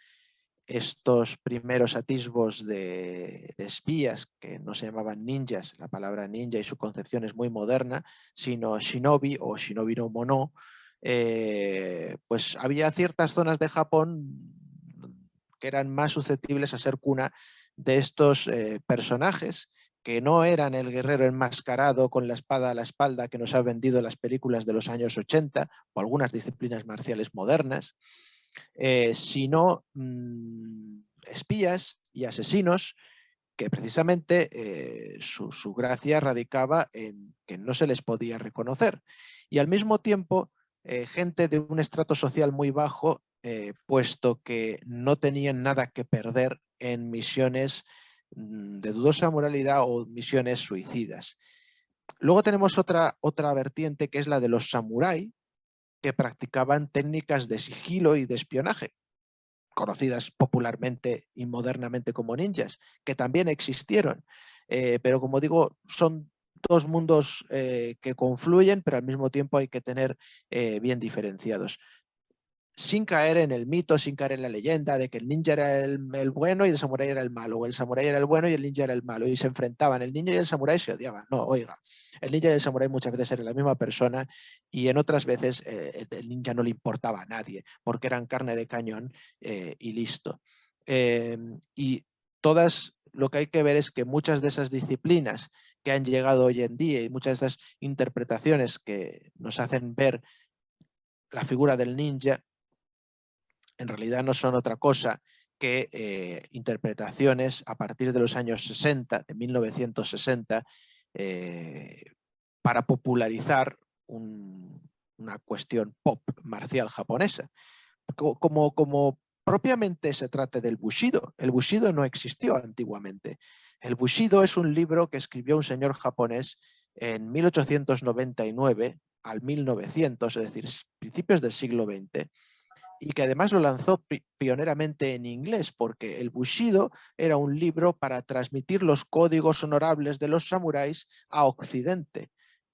estos primeros atisbos de espías, que no se llamaban ninjas, la palabra ninja y su concepción es muy moderna, sino shinobi o shinobi no mono, pues había ciertas zonas de Japón que eran más susceptibles a ser cuna de estos personajes que no eran el guerrero enmascarado con la espada a la espalda que nos ha vendido las películas de los años 80 o algunas disciplinas marciales modernas, sino espías y asesinos que precisamente su gracia radicaba en que no se les podía reconocer. Y al mismo tiempo, gente de un estrato social muy bajo, puesto que no tenían nada que perder en misiones de dudosa moralidad o misiones suicidas. Luego tenemos otra vertiente que es la de los samurái, que practicaban técnicas de sigilo y de espionaje, conocidas popularmente y modernamente como ninjas, que también existieron. Pero como digo, son dos mundos que confluyen, pero al mismo tiempo hay que tener bien diferenciados. Sin caer en el mito, sin caer en la leyenda de que el ninja era el bueno y el samurái era el malo, o el samurái era el bueno y el ninja era el malo, y se enfrentaban, el ninja y el samurái se odiaban. No, oiga, el ninja y el samurái muchas veces eran la misma persona y en otras veces el ninja no le importaba a nadie, porque eran carne de cañón y listo. Y todas, lo que hay que ver es que muchas de esas disciplinas que han llegado hoy en día y muchas de esas interpretaciones que nos hacen ver la figura del ninja, en realidad no son otra cosa que interpretaciones a partir de los años 60, de 1960, para popularizar una cuestión pop marcial japonesa. Como propiamente se trata del Bushido. El Bushido no existió antiguamente. El Bushido es un libro que escribió un señor japonés en 1899 al 1900, es decir, principios del siglo XX, y que además lo lanzó pioneramente en inglés, porque el Bushido era un libro para transmitir los códigos honorables de los samuráis a Occidente.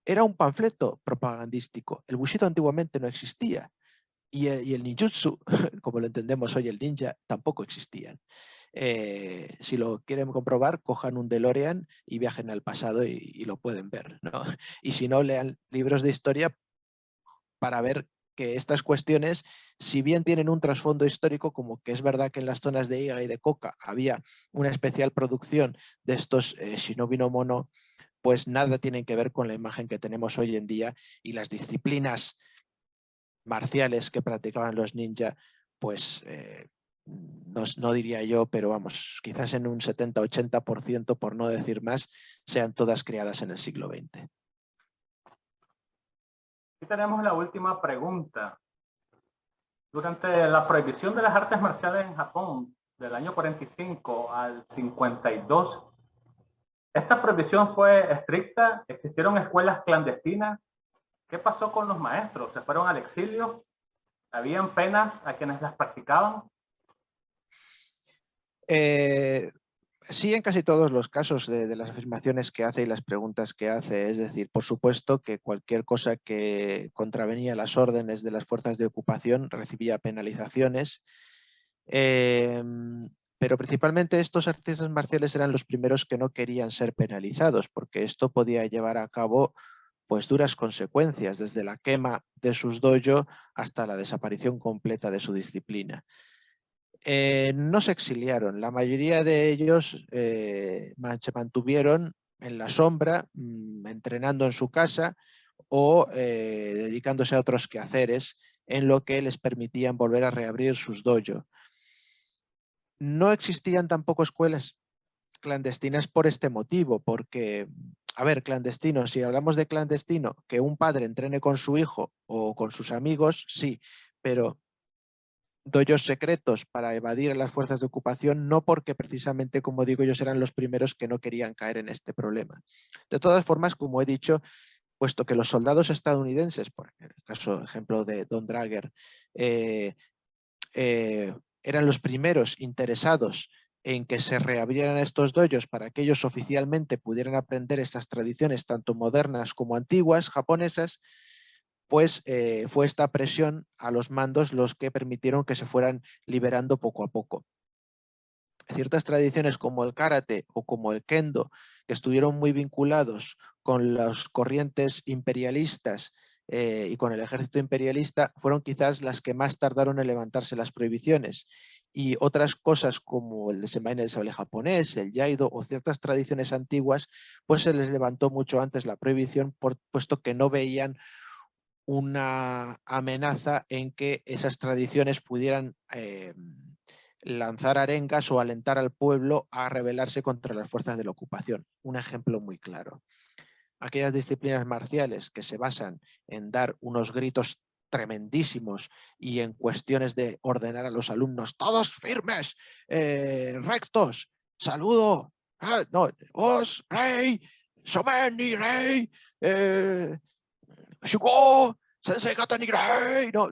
Era un panfleto propagandístico. El Bushido antiguamente no existía. Y el ninjutsu, como lo entendemos hoy, el ninja, tampoco existían. Si lo quieren comprobar, cojan un DeLorean y viajen al pasado y lo pueden ver, ¿no? Y si no, lean libros de historia para ver que estas cuestiones, si bien tienen un trasfondo histórico, como que es verdad que en las zonas de Iga y de Koka había una especial producción de estos shinobi no mono, pues nada tienen que ver con la imagen que tenemos hoy en día, y las disciplinas marciales que practicaban los ninja, pues no diría yo, pero vamos, quizás en un 70-80%, por no decir más, sean todas creadas en el siglo XX.
Aquí tenemos la última pregunta. Durante la prohibición de las artes marciales en Japón, del año 45 al 52, ¿esta prohibición fue estricta? ¿Existieron escuelas clandestinas? ¿Qué pasó con los maestros? ¿Se fueron al exilio? ¿Habían penas a quienes las practicaban?
Sí, en casi todos los casos de las afirmaciones que hace y las preguntas que hace. Es decir, por supuesto que cualquier cosa que contravenía las órdenes de las fuerzas de ocupación recibía penalizaciones, pero principalmente estos artistas marciales eran los primeros que no querían ser penalizados, porque esto podía llevar a cabo pues duras consecuencias, desde la quema de sus dojo hasta la desaparición completa de su disciplina. No se exiliaron, la mayoría de ellos se mantuvieron en la sombra, entrenando en su casa o dedicándose a otros quehaceres en lo que les permitían volver a reabrir sus dojo. No existían tampoco escuelas clandestinas por este motivo, porque, a ver, clandestino, si hablamos de clandestino, que un padre entrene con su hijo o con sus amigos, sí, pero dojos secretos para evadir a las fuerzas de ocupación, no, porque precisamente, como digo, ellos eran los primeros que no querían caer en este problema. De todas formas, como he dicho, puesto que los soldados estadounidenses, por el caso ejemplo de Don Drager, eran los primeros interesados en que se reabrieran estos dojos para que ellos oficialmente pudieran aprender estas tradiciones tanto modernas como antiguas japonesas, pues fue esta presión a los mandos los que permitieron que se fueran liberando poco a poco. ciertas tradiciones como el karate o como el kendo, que estuvieron muy vinculados con las corrientes imperialistas y con el ejército imperialista, fueron quizás las que más tardaron en levantarse las prohibiciones. Y otras cosas como el desenvaine del sable japonés, el yaido o ciertas tradiciones antiguas, pues se les levantó mucho antes la prohibición, puesto que no veían una amenaza en que esas tradiciones pudieran lanzar arengas o alentar al pueblo a rebelarse contra las fuerzas de la ocupación. Un ejemplo muy claro. Aquellas disciplinas marciales que se basan en dar unos gritos tremendísimos y en cuestiones de ordenar a los alumnos, todos firmes, rectos, saludo, no, os, rey, somen y rey, Shugo, Sensei Kata ni rey, no,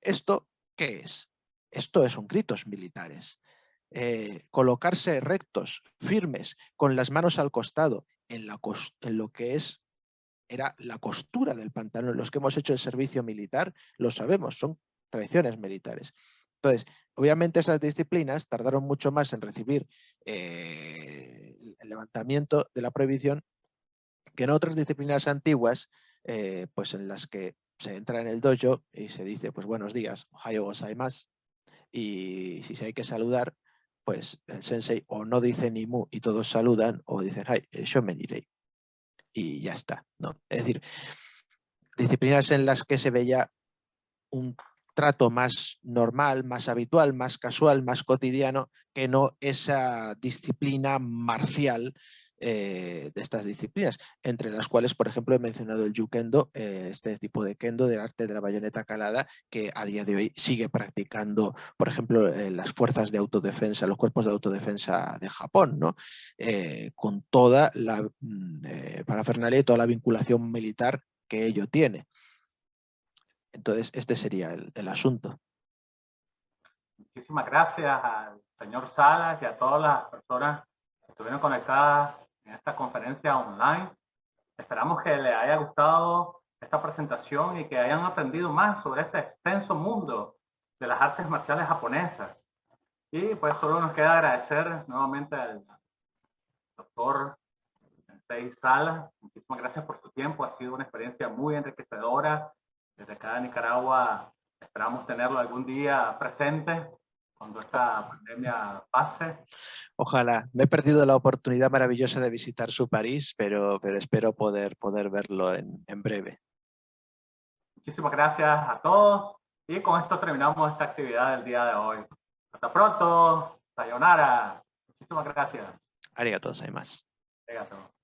¿esto qué es? Esto son gritos militares. Colocarse rectos, firmes, con las manos al costado, en lo que era la costura del pantalón. Los que hemos hecho el servicio militar lo sabemos, son tradiciones militares. Entonces, obviamente esas disciplinas tardaron mucho más en recibir el levantamiento de la prohibición que en otras disciplinas antiguas, pues en las que se entra en el dojo y se dice, pues buenos días, ohayo gozaimasu, y si se hay que saludar, pues el sensei o no dice ni mu y todos saludan, o dicen, ay, yo me diré. Y ya está, ¿no? Es decir, disciplinas en las que se veía un trato más normal, más habitual, más casual, más cotidiano, que no esa disciplina marcial de estas disciplinas, entre las cuales, por ejemplo, he mencionado el Yukendo, este tipo de kendo, del arte de la bayoneta calada, que a día de hoy sigue practicando, por ejemplo, las fuerzas de autodefensa, los cuerpos de autodefensa de Japón, ¿no? Con toda la parafernalia y toda la vinculación militar que ello tiene. Entonces, este sería el asunto.
Muchísimas gracias al señor Salas y a todas las personas que estuvieron conectadas en esta conferencia online. Esperamos que les haya gustado esta presentación y que hayan aprendido más sobre este extenso mundo de las artes marciales japonesas. Y pues solo nos queda agradecer nuevamente al doctor Sensei Salas. Muchísimas gracias por su tiempo. Ha sido una experiencia muy enriquecedora. Desde acá de Nicaragua esperamos tenerlo algún día presente cuando esta pandemia pase.
Ojalá. Me he perdido la oportunidad maravillosa de visitar su París, pero espero poder verlo en breve.
Muchísimas gracias a todos y con esto terminamos esta actividad del día de hoy. Hasta pronto. Sayonara. Muchísimas gracias.
Arigatou gozaimasu.
Arigatou.